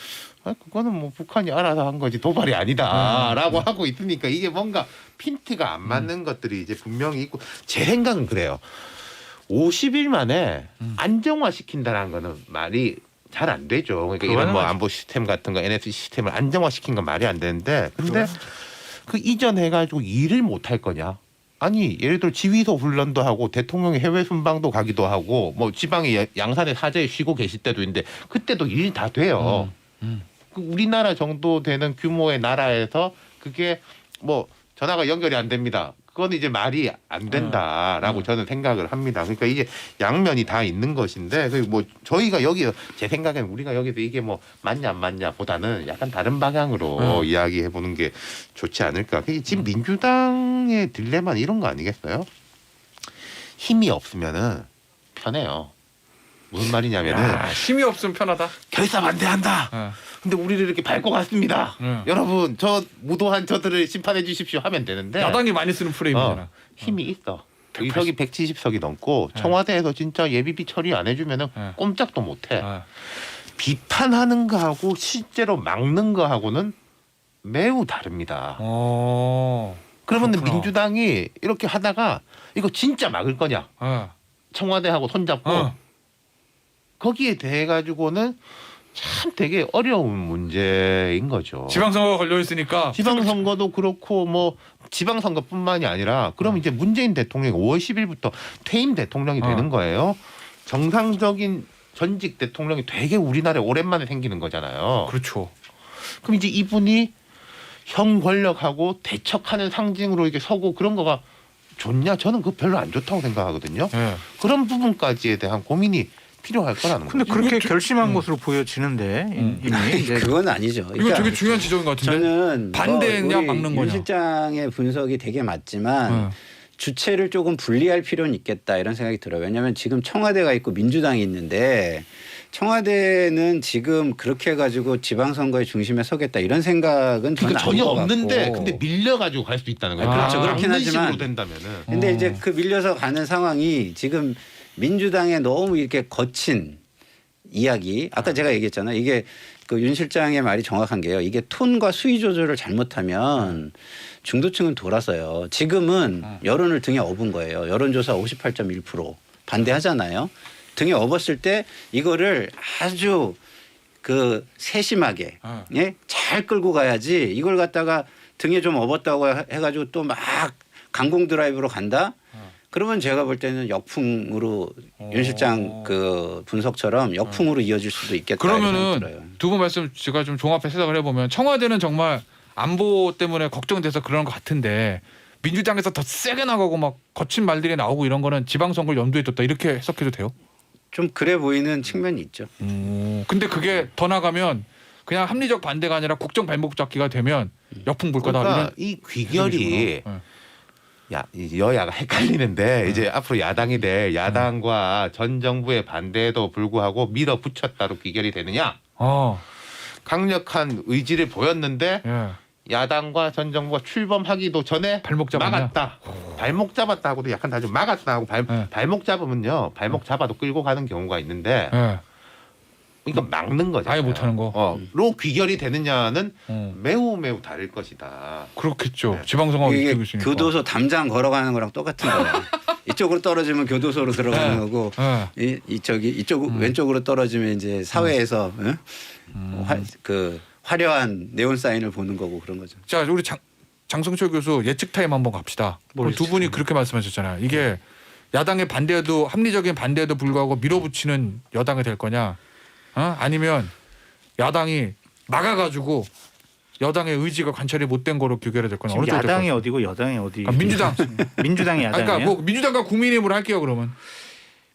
그거는 뭐 북한이 알아서 한 거지 도발이 아니다라고 하고 있으니까 이게 뭔가 핀트가 안 맞는 것들이 이제 분명히 있고 제 생각은 그래요. 50일 만에 안정화시킨다는 거는 말이 잘 안 되죠. 그러니까 이런 뭐 안보 시스템 같은 거 NSC 시스템을 안정화시킨 건 말이 안 되는데 근데 그 이전 해가지고 일을 못 할 거냐? 아니 예를 들어 지휘소 훈련도 하고 대통령이 해외 순방도 가기도 하고 뭐 지방에 양산에 사저에 쉬고 계실 때도 있는데 그때도 일이 다 돼요. 그 우리나라 정도 되는 규모의 나라에서 그게 뭐 전화가 연결이 안 됩니다. 그건 이제 말이 안 된다라고 저는 생각을 합니다. 그러니까 이게 양면이 다 있는 것인데 뭐 저희가 여기 제 생각에는 우리가 여기서 이게 뭐 맞냐 안 맞냐 보다는 약간 다른 방향으로 이야기해 보는 게 좋지 않을까. 지금 민주당의 딜레마는 이런 거 아니겠어요? 힘이 없으면은 편해요. 무슨 말이냐면은 힘이 없으면 편하다. 결사 반대한다. 근데 우리를 이렇게 밟고 갔습니다. 여러분 저 무도한 저들을 심판해 주십시오 하면 되는데 야당이 많이 쓰는 프레임이잖아. 힘이 있어. 의석이 170석이 넘고 청와대에서 진짜 예비비 처리 안 해주면은 꼼짝도 못해. 비판하는 거하고 실제로 막는 거하고는 매우 다릅니다. 그러면 그렇구나. 민주당이 이렇게 하다가 이거 진짜 막을 거냐? 청와대하고 손잡고 거기에 대해 가지고는 참 되게 어려운 문제인 거죠. 지방선거가 걸려 있으니까. 지방선거도 그렇고 뭐 지방선거뿐만이 아니라 그럼 이제 문재인 대통령이 5월 10일부터 퇴임 대통령이 되는 거예요. 정상적인 전직 대통령이 되게 우리나라에 오랜만에 생기는 거잖아요. 그렇죠. 그럼 이제 이분이 형 권력하고 대척하는 상징으로 이렇게 서고 그런 거가 좋냐? 저는 그거 별로 안 좋다고 생각하거든요. 그런 부분까지에 대한 고민이 필요할 거라는 거죠. 근데 그렇게 결심한 것으로 보여지는데 이미 이제 그건 아니죠. 이거 그러니까 되게 중요한 지적인 것 같은데. 저는 반대냐 우리 막는 윤 거냐. 실장의 분석이 되게 맞지만 주체를 조금 분리할 필요는 있겠다 이런 생각이 들어요. 왜냐하면 지금 청와대가 있고 민주당이 있는데 청와대는 지금 그렇게 해가지고 지방선거의 중심에 서겠다 이런 생각은 저는 그러니까 전혀 아닌 것 없는데 같고. 근데 밀려가지고 갈 수 있다는 거예요. 그렇죠. 그렇긴 그런 하지만 식으로 된다면은. 근데 이제 그 밀려서 가는 상황이 지금 민주당에 너무 이렇게 거친 이야기. 아까 제가 얘기했잖아요. 이게 그 윤 실장의 말이 정확한 게요. 이게 톤과 수위 조절을 잘못하면 중도층은 돌아서요. 지금은 여론을 등에 업은 거예요. 여론조사 58.1% 반대하잖아요. 등에 업었을 때 이거를 아주 그 세심하게 예? 잘 끌고 가야지 이걸 갖다가 등에 좀 업었다고 해가지고 또 막 강공 드라이브로 간다. 그러면 제가 볼 때는 역풍으로 윤 실장 그 분석처럼 역풍으로 이어질 수도 있겠다. 그러면은 두 분 말씀 제가 좀 종합해서 해석을 해보면 청와대는 정말 안보 때문에 걱정돼서 그런 것 같은데 민주당에서 더 세게 나가고 막 거친 말들이 나오고 이런 거는 지방선거를 염두에 뒀다 이렇게 해석해도 돼요? 좀 그래 보이는 측면이 있죠. 근데 그게 더 나가면 그냥 합리적 반대가 아니라 국정 발목 잡기가 되면 역풍 불 거다. 그러니까 이런 이 귀결이 여야가 헷갈리는데 이제 앞으로 야당이 될 야당과 전 정부의 반대에도 불구하고 밀어붙였다로 귀결이 되느냐? 강력한 의지를 보였는데 야당과 전 정부가 출범하기도 전에 발목 잡았냐? 막았다. 발목 잡았다 하고도 약간 다르죠. 막았다 하고 발목 잡으면요. 발목 잡아도 끌고 가는 경우가 있는데 그러니까 막는 거죠. 아예 못하는 거. 로 귀결이 되느냐는 매우 다를 것이다. 그렇겠죠. 네. 지방선거 이게 이기고 있으니까. 교도소 담장 걸어가는 거랑 똑같은 거예요. 이쪽으로 떨어지면 교도소로 들어가는 거고 이쪽 왼쪽으로 떨어지면 이제 사회에서 그 화려한 네온 사인을 보는 거고 그런 거죠. 자, 우리 장성철 교수 예측 타임 한번 갑시다. 두 분이 그렇게 말씀하셨잖아요. 이게 야당의 반대에도 합리적인 반대에도 불구하고 밀어붙이는 여당이 될 거냐? 아니면 야당이 막아가지고 여당의 의지가 관철이 못된 거로 규결이 될 거냐? 어느 쪽이 될 야당이 거냐? 어디고 여당이 어디? 민주당. 민주당이 야당이에요? 그러니까 뭐 민주당과 국민의힘으로 할게요 그러면.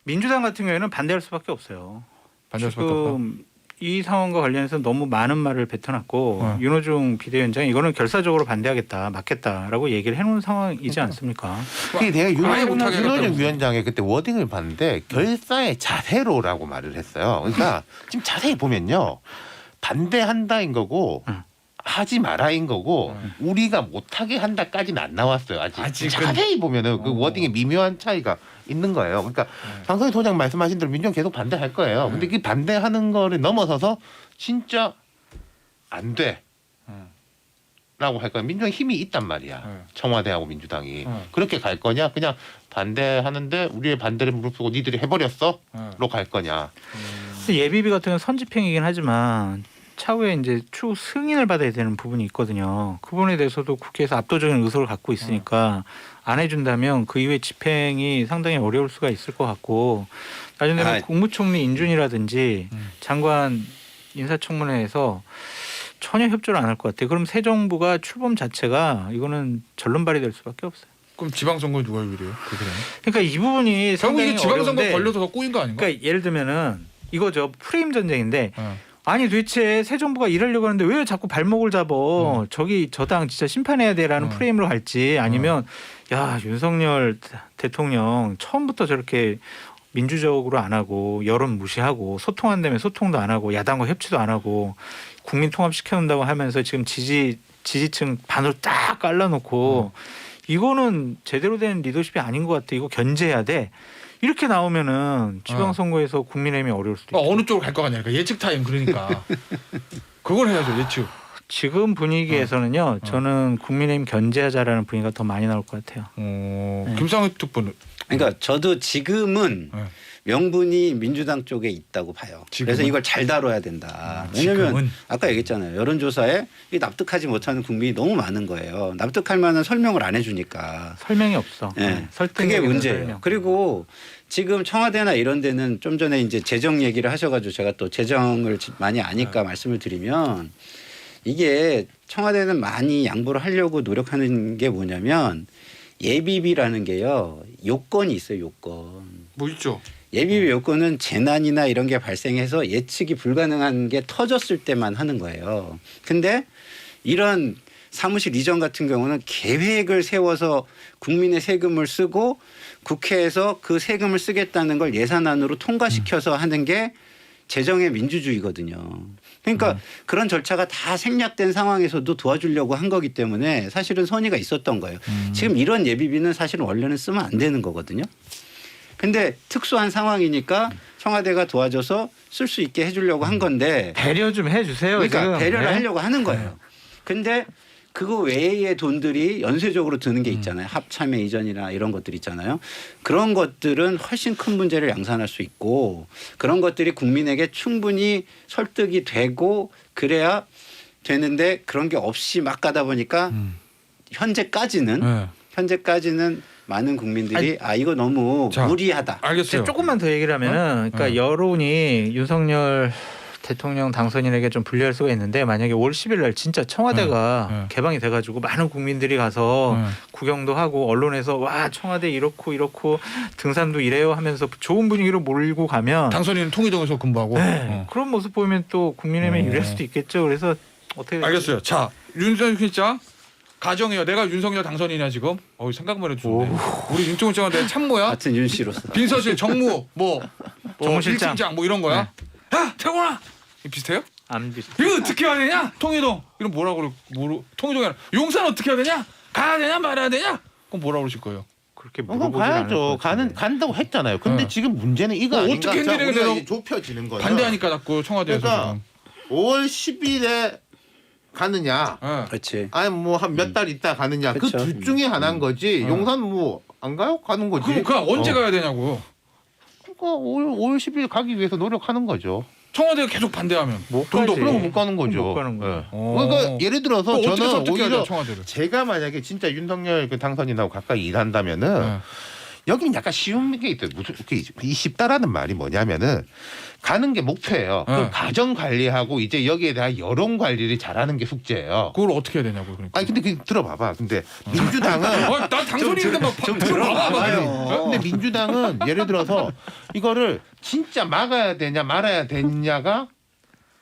민주당 같은 경우에는 반대할 수밖에 없어요. 반대할 수밖에 없다. 지금 이 상황과 관련해서 너무 많은 말을 뱉어놨고 윤호중 비대위원장이 이거는 결사적으로 반대하겠다, 막겠다라고 얘기를 해놓은 상황이지 않습니까? 그게 내가 아예 못하게 윤호중 하겠다고. 위원장의 그때 워딩을 봤는데 결사의 자세로라고 말을 했어요. 그러니까 지금 자세히 보면요. 반대한다인 거고 하지 마라인 거고 우리가 못하게 한다까지는 안 나왔어요. 아직 자세히 보면은 그 워딩에 미묘한 차이가 있는 거예요. 그러니까 장성희 소장 말씀하신 대로 민주당 계속 반대할 거예요. 근데 그 반대하는 거를 넘어서서 진짜 안 돼. 라고 할 거야. 민주당 힘이 있단 말이야. 청와대하고 민주당이. 그렇게 갈 거냐? 그냥 반대하는데 우리의 반대를 무릅쓰고 니들이 해버렸어? 로 갈 거냐? 예비비 같은 건 선집행이긴 하지만 차후에 이제 추후 승인을 받아야 되는 부분이 있거든요. 그 부분에 대해서도 국회에서 압도적인 의석을 갖고 있으니까 안 해준다면 그 이후에 집행이 상당히 어려울 수가 있을 것 같고 나중에 되면 국무총리 인준이라든지 장관 인사청문회에서 전혀 협조를 안 할 것 같아요. 그럼 새 정부가 출범 자체가 이거는 전론 발휘될 수밖에 없어요. 그럼 지방선거 누가 유리해요? 그러니까 이 부분이 결국 이게 상당히 지방선거 어려운데 걸려서 더 꼬인 거 아닌가? 그러니까 예를 들면은 이거죠. 프레임 전쟁인데 아니 도대체 새 정부가 일하려고 하는데 왜 자꾸 발목을 잡어? 저기 저당 진짜 심판해야 돼라는 프레임으로 갈지 아니면 야 윤석열 대통령 처음부터 저렇게 민주적으로 안 하고 여론 무시하고 소통한다면 소통도 안 하고 야당과 협치도 안 하고 국민 통합시켜놓는다고 하면서 지금 지지층 반으로 딱 갈라놓고 이거는 제대로 된 리더십이 아닌 것 같아. 이거 견제해야 돼. 이렇게 나오면은 지방선거에서 국민의힘이 어려울 수도 있죠. 어느 쪽으로 갈 것 같냐. 그러니까 예측 타임 그러니까. 그걸 해야죠. 예측. 지금 분위기에서는요. 저는 국민의힘 견제하자라는 분위기가 더 많이 나올 것 같아요. 김상훈 특보는. 그러니까 저도 지금은 명분이 민주당 쪽에 있다고 봐요. 지금은? 그래서 이걸 잘 다뤄야 된다. 왜냐하면 아까 얘기했잖아요. 여론조사에 납득하지 못하는 국민이 너무 많은 거예요. 납득할 만한 설명을 안 해주니까. 설명이 없어. 네. 그게 문제예요. 설명. 그리고 지금 청와대나 이런 데는 좀 전에 이제 재정 얘기를 하셔가지고 제가 또 재정을 많이 아니까 말씀을 드리면 이게 청와대는 많이 양보를 하려고 노력하는 게 뭐냐면 예비비라는 게요. 요건이 있어요. 요건. 뭐 있죠? 예비비 요건은 재난이나 이런 게 발생해서 예측이 불가능한 게 터졌을 때만 하는 거예요. 근데 이런 사무실 이전 같은 경우는 계획을 세워서 국민의 세금을 쓰고 국회에서 그 세금을 쓰겠다는 걸 예산안으로 통과시켜서 하는 게 재정의 민주주의거든요. 그러니까 그런 절차가 다 생략된 상황에서도 도와주려고 한 거기 때문에 사실은 선의가 있었던 거예요. 지금 이런 예비비는 사실은 원래는 쓰면 안 되는 거거든요. 근데 특수한 상황이니까 청와대가 도와줘서 쓸 수 있게 해주려고 한 건데 배려 좀 해주세요. 그러니까 지금. 배려를 네? 하려고 하는 거예요. 근데 그거 외의 돈들이 연쇄적으로 드는 게 있잖아요. 합참의 이전이나 이런 것들 있잖아요. 그런 것들은 훨씬 큰 문제를 양산할 수 있고 그런 것들이 국민에게 충분히 설득이 되고 그래야 되는데 그런 게 없이 막 가다 보니까 현재까지는 많은 국민들이 이거 너무 무리하다. 알겠어요. 조금만 더 얘기를 하면은 그러니까 여론이 윤석열 대통령 당선인에게 좀 불리할 수가 있는데 만약에 5월 10일 날 진짜 청와대가 개방이 돼가지고 많은 국민들이 가서 구경도 하고 언론에서 와 청와대 이렇고 등산도 이래요 하면서 좋은 분위기로 몰고 가면 당선인은 통일동에서 근무하고 그런 모습 보이면 또 국민의힘이 유리할 수도 있겠죠. 그래서 어떻게 알겠어요. 자 윤석열 실장 가정이요. 내가 윤석열 당선인이야 지금. 생각만 해도 좋네. 우리 윤종훈 장관 내가 참모야. 같은 윤 씨로서. 빈서실 정무 정무실장 1팀장 뭐 이런 거야. 야 태곤아. 비슷해요? 안 비슷해. 이거 어떻게 해야 되냐? 통일동. 이런 뭐라 그래? 통일동이 아니라 용산 어떻게 해야 되냐? 가야 되냐 말아야 되냐? 그럼 뭐라 그러실 거예요? 그렇게 그럼 가야죠. 간다고 했잖아요. 근데 지금 문제는 이거 아닌가? 어떻게 했는데 이제 좁혀지는 거예요. 반대하니까 자꾸 청와대에서 그러니까 5월 10일에 가느냐? 그렇지. 아니 뭐 한 몇 달 있다 가느냐? 그 그쵸. 둘 중에 하나인 거지. 용산 뭐 안 가요? 가는 거지. 그럼 언제 가야 되냐고요? 그러니까 5월 10일 가기 위해서 노력하는 거죠. 청와대가 계속 반대하면 돈도 그럼 못 가는 거죠. 못 가는 거예요. 그러니까 예를 들어서 저는 오히려 청와대를. 제가 만약에 진짜 윤석열 그 당선인하고 가까이 일한다면은 여기는 약간 쉬운 게 있어요. 무슨 이 쉽다라는 말이 뭐냐면은 가는 게 목표예요. 그럼 가정 관리하고 이제 여기에 대한 여론 관리를 잘하는 게 숙제예요. 그걸 어떻게 해야 되냐고 그러니까. 아니 근데 그 들어봐봐. 근데 민주당은 난 당선인인데 좀 들어봐봐. 근데 민주당은 예를 들어서 이거를 진짜 막아야 되냐 말아야 되냐가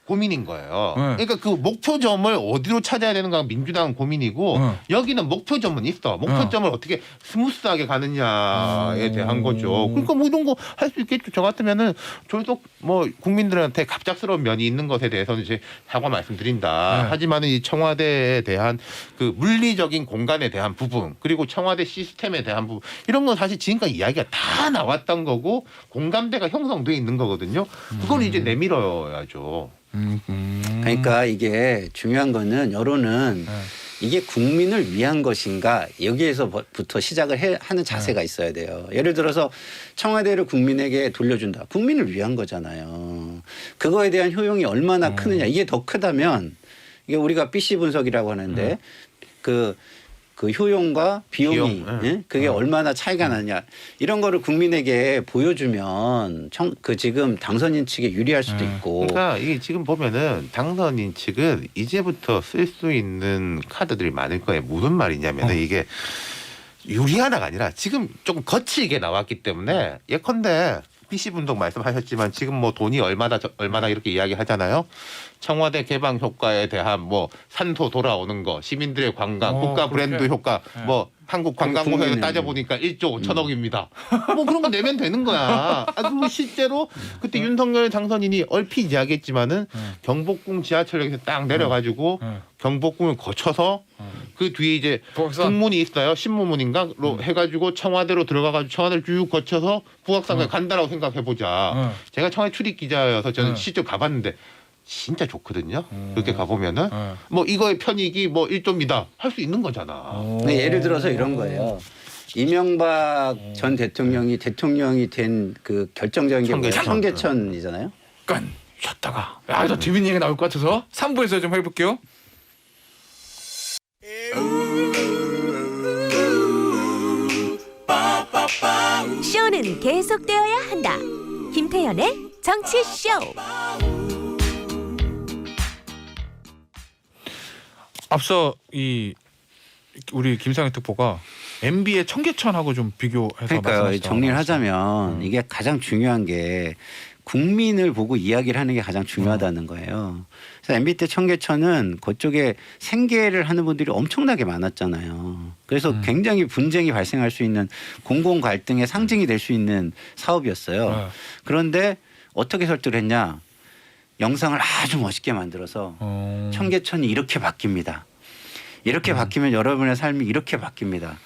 고민인 거예요. 그러니까 그 목표점을 어디로 찾아야 되는가 민주당은 고민이고 여기는 목표점은 있어. 목표점을 어떻게 스무스하게 가느냐에 대한 거죠. 그러니까 뭐 이런 거 할 수 있겠죠. 저 같으면은 저도 뭐 국민들한테 갑작스러운 면이 있는 것에 대해서는 이제 사과 말씀드린다. 하지만은 이 청와대에 대한 그 물리적인 공간에 대한 부분 그리고 청와대 시스템에 대한 부분 이런 건 사실 지금까지 이야기가 다 나왔던 거고 공감대가 형성돼 있는 거거든요. 그걸 이제 내밀어야죠. 그러니까 이게 중요한 거는 여론은 이게 국민을 위한 것인가 여기에서부터 시작을 하는 자세가 있어야 돼요. 예를 들어서 청와대를 국민에게 돌려준다. 국민을 위한 거잖아요. 그거에 대한 효용이 얼마나 크느냐. 이게 더 크다면 이게 우리가 BC 분석이라고 하는데 그 효용과 비용이 예? 그게 얼마나 차이가 나냐 이런 거를 국민에게 보여주면 지금 당선인 측에 유리할 수도 있고. 그러니까 이게 지금 보면은 당선인 측은 이제부터 쓸 수 있는 카드들이 많을 거예요. 무슨 말이냐면은 이게 유리하다가 아니라 지금 조금 거칠게 나왔기 때문에 예컨대 PC 분석 말씀하셨지만 지금 뭐 돈이 얼마나 이렇게 이야기하잖아요. 청와대 개방 효과에 대한 뭐 산소 돌아오는 거, 시민들의 관광, 국가 브랜드 효과, 뭐 한국 관광공사에서 따져보니까 1조 5천억입니다. 뭐 그런 거 내면 되는 거야. 그리고 실제로 그때 윤석열 당선인이 얼핏 이야기했지만은 경복궁 지하철역에서 딱 내려가지고 경복궁을 거쳐서 그 뒤에 이제 북문이 있어요. 신무문인가로 해가지고 청와대로 들어가가지고 청와대를 쭉 거쳐서 북악산까지 간다라고 생각해보자. 제가 청와대 출입 기자여서 저는 실제 가봤는데 진짜 좋거든요. 그렇게 가보면은 뭐 이거의 편익이 뭐 1조입니다. 할 수 있는 거잖아. 네, 예를 들어서 이런 거예요. 이명박 전 대통령이 된 그 결정적인 게 뭐예요? 청계천이잖아요. 잠깐 쉬었다가 더 재밌는 얘기 나올 것 같아서 3부에서 좀 해볼게요. 쇼는 계속되어야 한다. 김태현의 정치쇼. 앞서 우리 김상현 특보가 MB의 청계천하고 좀 비교해서 그러니까요. 정리를 하자면 이게 가장 중요한 게 국민을 보고 이야기를 하는 게 가장 중요하다는 거예요. 그래서 MB 때 청계천은 그쪽에 생계를 하는 분들이 엄청나게 많았잖아요. 그래서 굉장히 분쟁이 발생할 수 있는 공공 갈등의 상징이 될 수 있는 사업이었어요. 그런데 어떻게 설득을 했냐. 영상을 아주 멋있게 만들어서 청계천이 이렇게 바뀝니다. 이렇게 바뀌면 여러분의 삶이 이렇게 바뀝니다.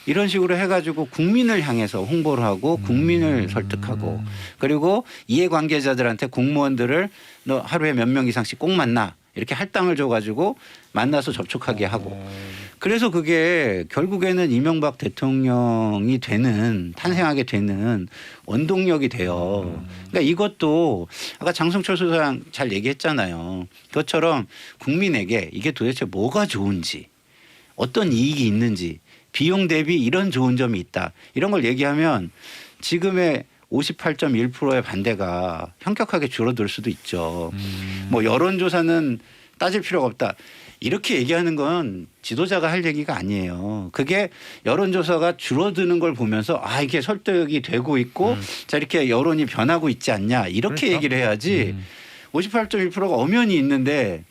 이런 식으로 해가지고 국민을 향해서 홍보를 하고 국민을 설득하고 그리고 이해관계자들한테 공무원들을 너 하루에 몇 명 이상씩 꼭 만나 이렇게 할당을 줘가지고 만나서 접촉하게 하고 그래서 그게 결국에는 이명박 대통령이 탄생하게 되는 원동력이 돼요. 그러니까 이것도 아까 장성철 소장 잘 얘기했잖아요. 그것처럼 국민에게 이게 도대체 뭐가 좋은지 어떤 이익이 있는지 비용 대비 이런 좋은 점이 있다. 이런 걸 얘기하면 지금의 58.1%의 반대가 현격하게 줄어들 수도 있죠. 뭐 여론조사는 따질 필요가 없다. 이렇게 얘기하는 건 지도자가 할 얘기가 아니에요. 그게 여론조사가 줄어드는 걸 보면서 이게 설득이 되고 있고 자 이렇게 여론이 변하고 있지 않냐 이렇게 그렇죠? 얘기를 해야지 58.1%가 엄연히 있는데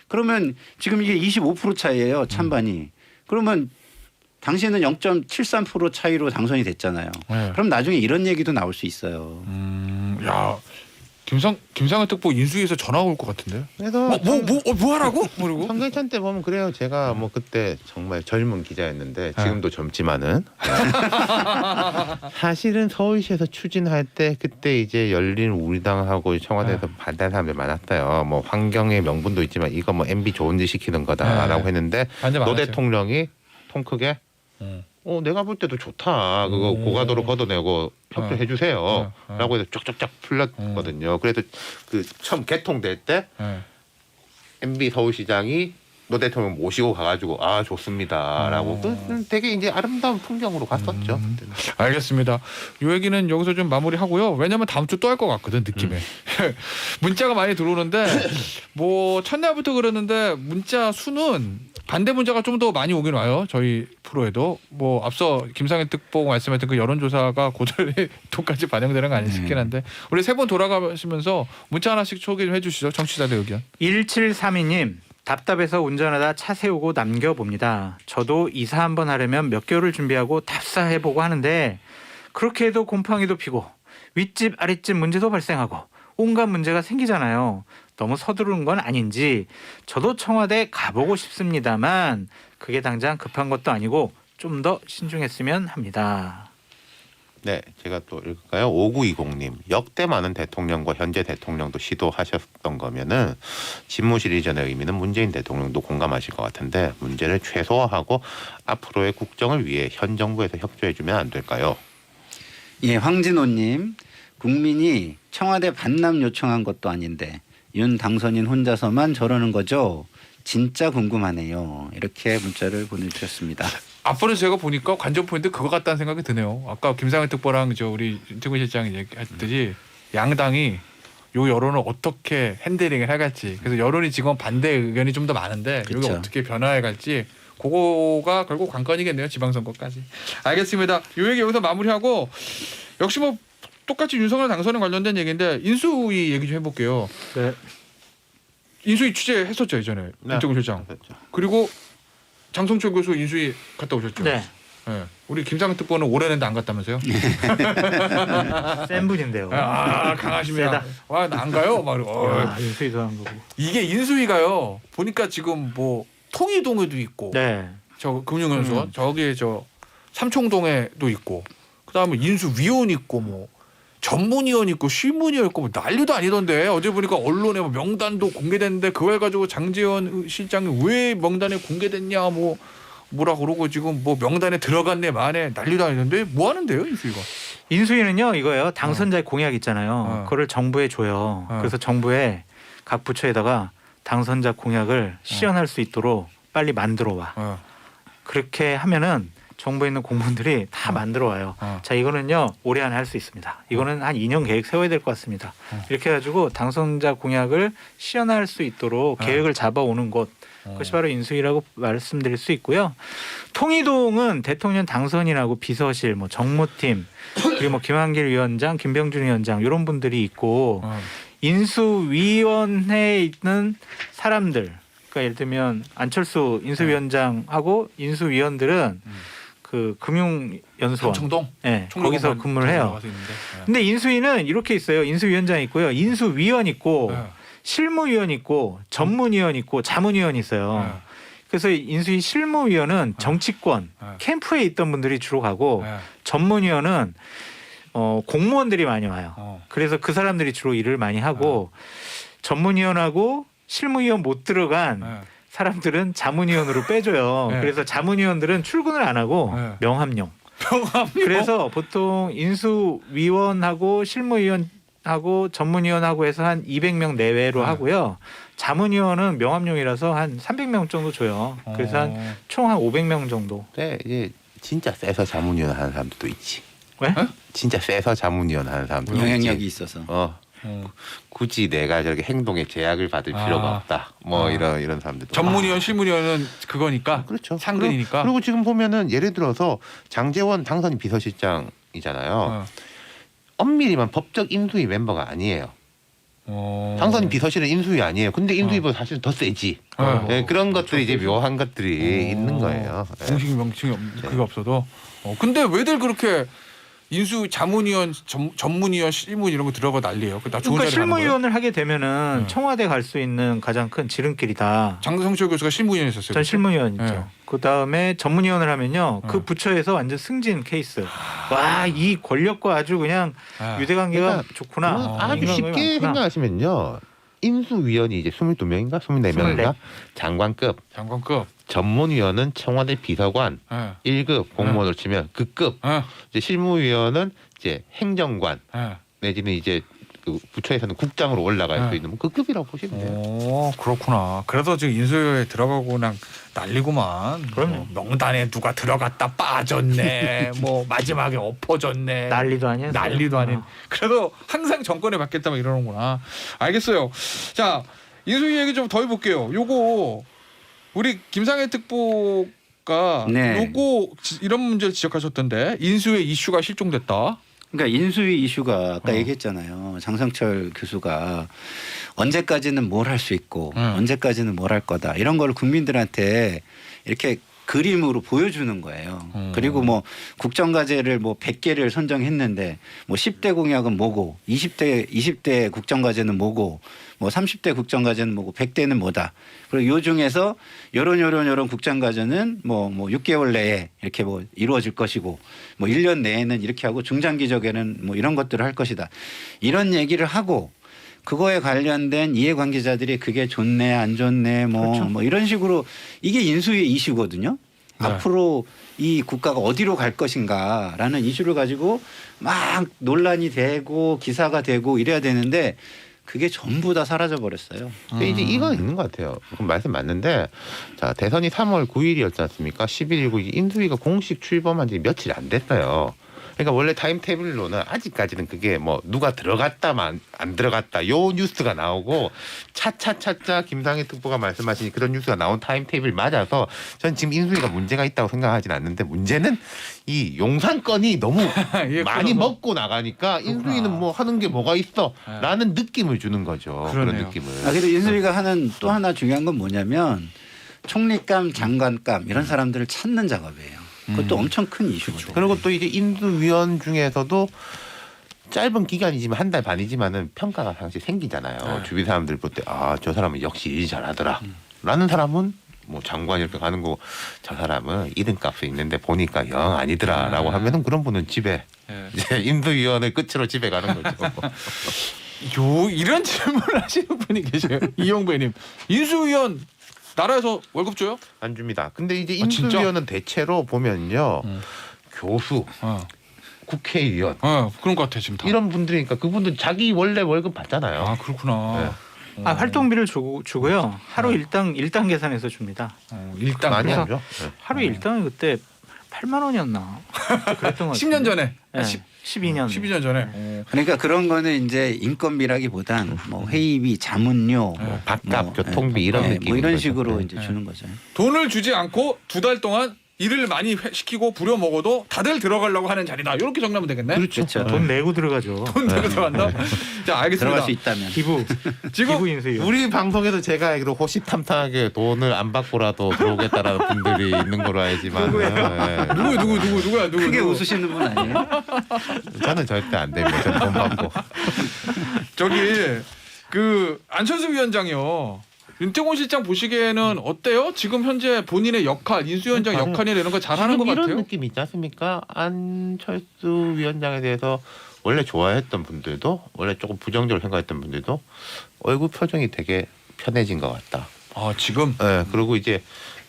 그러면 지금 이게 25% 차이예요. 찬반이. 그러면 당시에는 0.73% 차이로 당선이 됐잖아요. 네. 그럼 나중에 이런 얘기도 나올 수 있어요. 야, 김상현 특보 인수위에서 전화 올 것 같은데. 그래서 뭐 하라고? 모르고. 청계천 때 보면 그래요. 제가 뭐 그때 정말 젊은 기자였는데 지금도 젊지만은 사실은 서울시에서 추진할 때 그때 이제 열린 우리당하고 청와대에서 반대하는 사람들 많았어요. 뭐 환경의 명분도 있지만 이거 뭐 MB 좋은 짓 시키는 거다라고 했는데 노 대통령이 통 크게 내가 볼 때도 좋다. 그거 고가도로 걷어내고 협조해 주세요. 라고 해서 쫙쫙쫙 풀렸거든요. 그래서 그 처음 개통될 때 MB 서울시장이 노 대통령 모시고 가가지고 좋습니다라고 되게 이제 아름다운 풍경으로 갔었죠. 알겠습니다. 이 얘기는 여기서 좀 마무리하고요. 왜냐하면 다음 주 또 할 것 같거든 느낌에. 문자가 많이 들어오는데 뭐 첫날부터 그랬는데 문자 수는 반대 문자가 좀 더 많이 오긴 와요. 저희 프로에도 뭐 앞서 김상현 특보 말씀했던 그 여론조사가 고절도까지 반영되는 거 아닌지 싶긴 한데 우리 세 번 돌아가시면서 문자 하나씩 소개 좀 해주시죠. 정치자들 의견. 1732님. 답답해서 운전하다 차 세우고 남겨봅니다. 저도 이사 한번 하려면 몇 개월을 준비하고 답사해보고 하는데 그렇게 해도 곰팡이도 피고 윗집 아랫집 문제도 발생하고 온갖 문제가 생기잖아요. 너무 서두르는 건 아닌지 저도 청와대 가보고 싶습니다만 그게 당장 급한 것도 아니고 좀 더 신중했으면 합니다. 네, 제가 또 읽을까요? 5920님. 역대 많은 대통령과 현재 대통령도 시도하셨던 거면은 집무실 이전의 의미는 문재인 대통령도 공감하실 것 같은데 문제를 최소화하고 앞으로의 국정을 위해 현 정부에서 협조해주면 안 될까요? 예, 황진호님. 국민이 청와대 반납 요청한 것도 아닌데 윤 당선인 혼자서만 저러는 거죠? 진짜 궁금하네요. 이렇게 문자를 보내주셨습니다. 앞으로 제가 보니까 관전 포인트 그거 같다는 생각이 드네요. 아까 김상현 특보랑 우리 윤태근 실장이 얘기했듯이 양당이 요 여론을 어떻게 핸들링을 해갈지. 그래서 여론이 지금 반대 의견이 좀 더 많은데 그렇죠. 이거 어떻게 변화해갈지 그거가 결국 관건이겠네요. 지방선거까지. 알겠습니다. 요 얘기 여기서 마무리하고 역시 뭐 똑같이 윤석열 당선에 관련된 얘기인데 인수위 얘기 좀 해볼게요. 네. 인수위 취재했었죠 이전에 윤태근 실장. 그리고 장성철 교수 인수위 갔다 오셨죠. 네. 네. 우리 김상현 특보는 올해는 안 갔다면서요? 센 분인데요. 강하십니다. 와, 나 안 가요? 막 인수위도 한 거고. 이게 인수위가요. 보니까 지금 뭐 통이동에도 있고, 네. 저 금융연수원 저기 저 삼청동에도 있고, 그다음에 인수위원 있고 뭐. 전문위원 있고 실무위원 있고 뭐 난리도 아니던데 어제 보니까 언론에 뭐 명단도 공개됐는데 그거 해가지고 장제원 실장이 왜 명단에 공개됐냐 뭐라 그러고 지금 뭐 명단에 들어갔네 만에 난리도 아니던데 뭐 하는데요 인수위가? 인수위는요 이거예요. 당선자의 공약 있잖아요. 그거를 정부에 줘요. 그래서 정부에 각 부처에다가 당선자 공약을 시연할 수 있도록 빨리 만들어 와. 그렇게 하면은 정부에 있는 공무원들이 다 만들어 와요. 자 이거는요 올해 안에 할 수 있습니다. 이거는 한 2년 계획 세워야 될 것 같습니다. 이렇게 해가지고 당선자 공약을 시연할 수 있도록 계획을 잡아오는 곳 그것이 바로 인수위라고 말씀드릴 수 있고요. 통이동은 대통령 당선인하고 비서실, 뭐 정무팀 그리고 뭐 김한길 위원장, 김병준 위원장 이런 분들이 있고 인수위원회에 있는 사람들. 그러니까 예를 들면 안철수 인수위원장하고 인수위원들은 그 금융연수원, 청동, 네, 거기서 근무를 해요. 근데 인수위는 이렇게 있어요. 인수위원장 있고요, 인수위원 있고, 실무위원 있고, 전문위원 있고, 자문위원 있어요. 그래서 인수위 실무위원은 정치권, 캠프에 있던 분들이 주로 가고, 전문위원은 공무원들이 많이 와요. 그래서 그 사람들이 주로 일을 많이 하고, 전문위원하고 실무위원 못 들어간 사람들은 자문위원으로 빼줘요. 그래서 자문위원들은 출근을 안 하고 명함용. 그래서 보통 인수위원하고 실무위원하고 전문위원하고 해서 한 200명 내외로 하고요. 자문위원은 명함용이라서 한 300명 정도 줘요. 그래서 한 총 한 500명 정도. 네, 이제 진짜 세서 자문위원 하는 사람들도 있지. 왜? 진짜 세서 자문위원 하는 사람들도 영향력이 있지. 있어서. 굳이 내가 저렇게 행동에 제약을 받을 필요가 없다. 뭐 이런 사람들도. 전문위원, 실무위원은 그거니까. 그렇죠. 상근이니까. 그리고 지금 보면은 예를 들어서 장제원 당선인 비서실장이잖아요. 엄밀히만 법적 인수위 member가 아니에요. 당선인 비서실은 인수위 아니에요. 근데 인수위보다 사실 더 세지. 네, 그런 것들이 이제 묘한 것들이 있는 거예요. 공식 명칭이 그게 없어도. 근데 왜들 그렇게 인수 자문위원, 전문위원, 실무위원 이런 거 들어가 난리예요. 나 좋은 그러니까 자리 가는 거예요? 실무위원을 하게 되면은 청와대 갈 수 있는 가장 큰 지름길이다. 장성철 교수가 실무위원이었어요. 전 실무위원이죠. 네. 그 다음에 전문위원을 하면요, 그 부처에서 완전 승진 케이스. 와, 이 권력과 아주 그냥 유대관계가 그러니까 좋구나. 아주 쉽게 생각하시면요. 인수위원이 이제 22명인가 24명인가 장관급. 전문위원은 청와대 비서관 1급 공무원으로 치면 그 급. 이제 실무위원은 이제 행정관 내지는 이제 그 부처에서는 국장으로 올라갈 수 있는 그 급이라고 보시면 돼요. 그렇구나. 그래서 지금 인수위에 들어가고 그냥 난리구만. 그럼 명단에 누가 들어갔다 빠졌네. 뭐 마지막에 엎어졌네. 난리도 아니야. 난리도 아닌. 그래도 항상 정권에 받겠다 막 이러는구나. 알겠어요. 자, 인수위 얘기 좀 더 해볼게요. 요거 우리 김상현 특보가 요거 이런 문제를 지적하셨던데 인수위 이슈가 실종됐다. 그러니까 인수위 이슈가 아까 얘기했잖아요. 장성철 교수가 언제까지는 뭘 할 수 있고 언제까지는 뭘 할 거다. 이런 걸 국민들한테 이렇게 그림으로 보여주는 거예요. 그리고 뭐 국정과제를 뭐 100개를 선정했는데 뭐 10대 공약은 뭐고 20대 국정과제는 뭐고 뭐 30대 국정과제는 뭐고 100대는 뭐다. 그리고 요 중에서 요런 국정과제는 뭐 6개월 내에 이렇게 뭐 이루어질 것이고 뭐 1년 내에는 이렇게 하고 중장기적에는 뭐 이런 것들을 할 것이다. 이런 얘기를 하고 그거에 관련된 이해관계자들이 그게 좋네 안 좋네 뭐 이런 식으로 이게 인수위의 이슈거든요. 네. 앞으로 이 국가가 어디로 갈 것인가라는 이슈를 가지고 막 논란이 되고 기사가 되고 이래야 되는데 그게 전부 다 사라져 버렸어요. 근데 이제 이건 있는 것 같아요. 그럼 말씀 맞는데 자 대선이 3월 9일이었지 않습니까? 11일이고 인수위가 공식 출범한 지 며칠 안 됐어요. 그러니까 원래 타임테이블로는 아직까지는 그게 뭐 누가 들어갔다만 안 들어갔다 요 뉴스가 나오고 차차차차 김상희 특보가 말씀하신 그런 뉴스가 나온 타임테이블 맞아서 전 지금 인수위가 문제가 있다고 생각하진 않는데 문제는 이 용산 건이 너무 많이 먹고 나가니까 인수위는 뭐 하는 게 뭐가 있어라는 느낌을 주는 거죠. 그러네요. 그런 느낌을. 그래도 인수위가 하는 또 하나 중요한 건 뭐냐면 총리감, 장관감 이런 사람들을 찾는 작업이에요. 그것도 엄청 큰 이슈죠. 그리고 또 이제 인수위원 중에서도 짧은 기간이지만 한 달 반이지만은 평가가 사실 생기잖아요. 주위 사람들 볼 때 아 저 사람은 역시 일 잘하더라. 라는 사람은 뭐 장관 이렇게 가는 거고 저 사람은 이름값이 있는데 보니까 영 아니더라라고 하면은 그런 분은 집에 이제 인수위원회 끝으로 집에 가는 거죠. 이런 질문을 하시는 분이 계세요. 이용배님. 인수위원 나라에서 월급 줘요? 안 줍니다. 근데 이제 진짜? 인수위원은 대체로 보면요. 교수, 국회의원 그런 것 같아 지금 다. 이런 분들이니까 그분들 자기 원래 월급 받잖아요. 아 그렇구나. 활동비를 주고요. 하루 일당 계산해서 줍니다. 일당 많이 그래서 안 줘. 하루 일당이 그때 8만 원이었나? 그랬던 것 같아요. 10년 전에. 네, 12년. 12년 전에. 그러니까 그런 거는 이제 인건비라기보단 뭐 회의비, 자문료, 밥값, 교통비 이런 느낌. 뭐 이런 식으로 이제 주는 거죠. 돈을 주지 않고 2달 동안 일을 많이 시키고 부려 먹어도 다들 들어가려고 하는 자리다. 이렇게 정리하면 되겠네. 그렇죠. 돈 내고 들어가죠. 돈 내고 들어간다. 자 알겠습니다. 들어갈 수 있다면. 기부 인수위. 우리 방송에도 제가 알기로 호시탐탐하게 돈을 안 받고라도 들어오겠다라는 분들이 있는 걸로 알지만 누구야? 크게 웃으시는 분 아니에요? 저는 절대 안 됩니다. 저는 돈 받고. 저기 그 안철수 위원장이요. 윤태곤 실장 보시기에는 어때요? 지금 현재 본인의 역할, 인수위원장 역할이나 이런 거 잘하는 것 같아요? 이런 느낌 있지 않습니까? 안철수 위원장에 대해서 원래 좋아했던 분들도 원래 조금 부정적으로 생각했던 분들도 얼굴 표정이 되게 편해진 것 같다. 아 지금? 네, 그리고 이제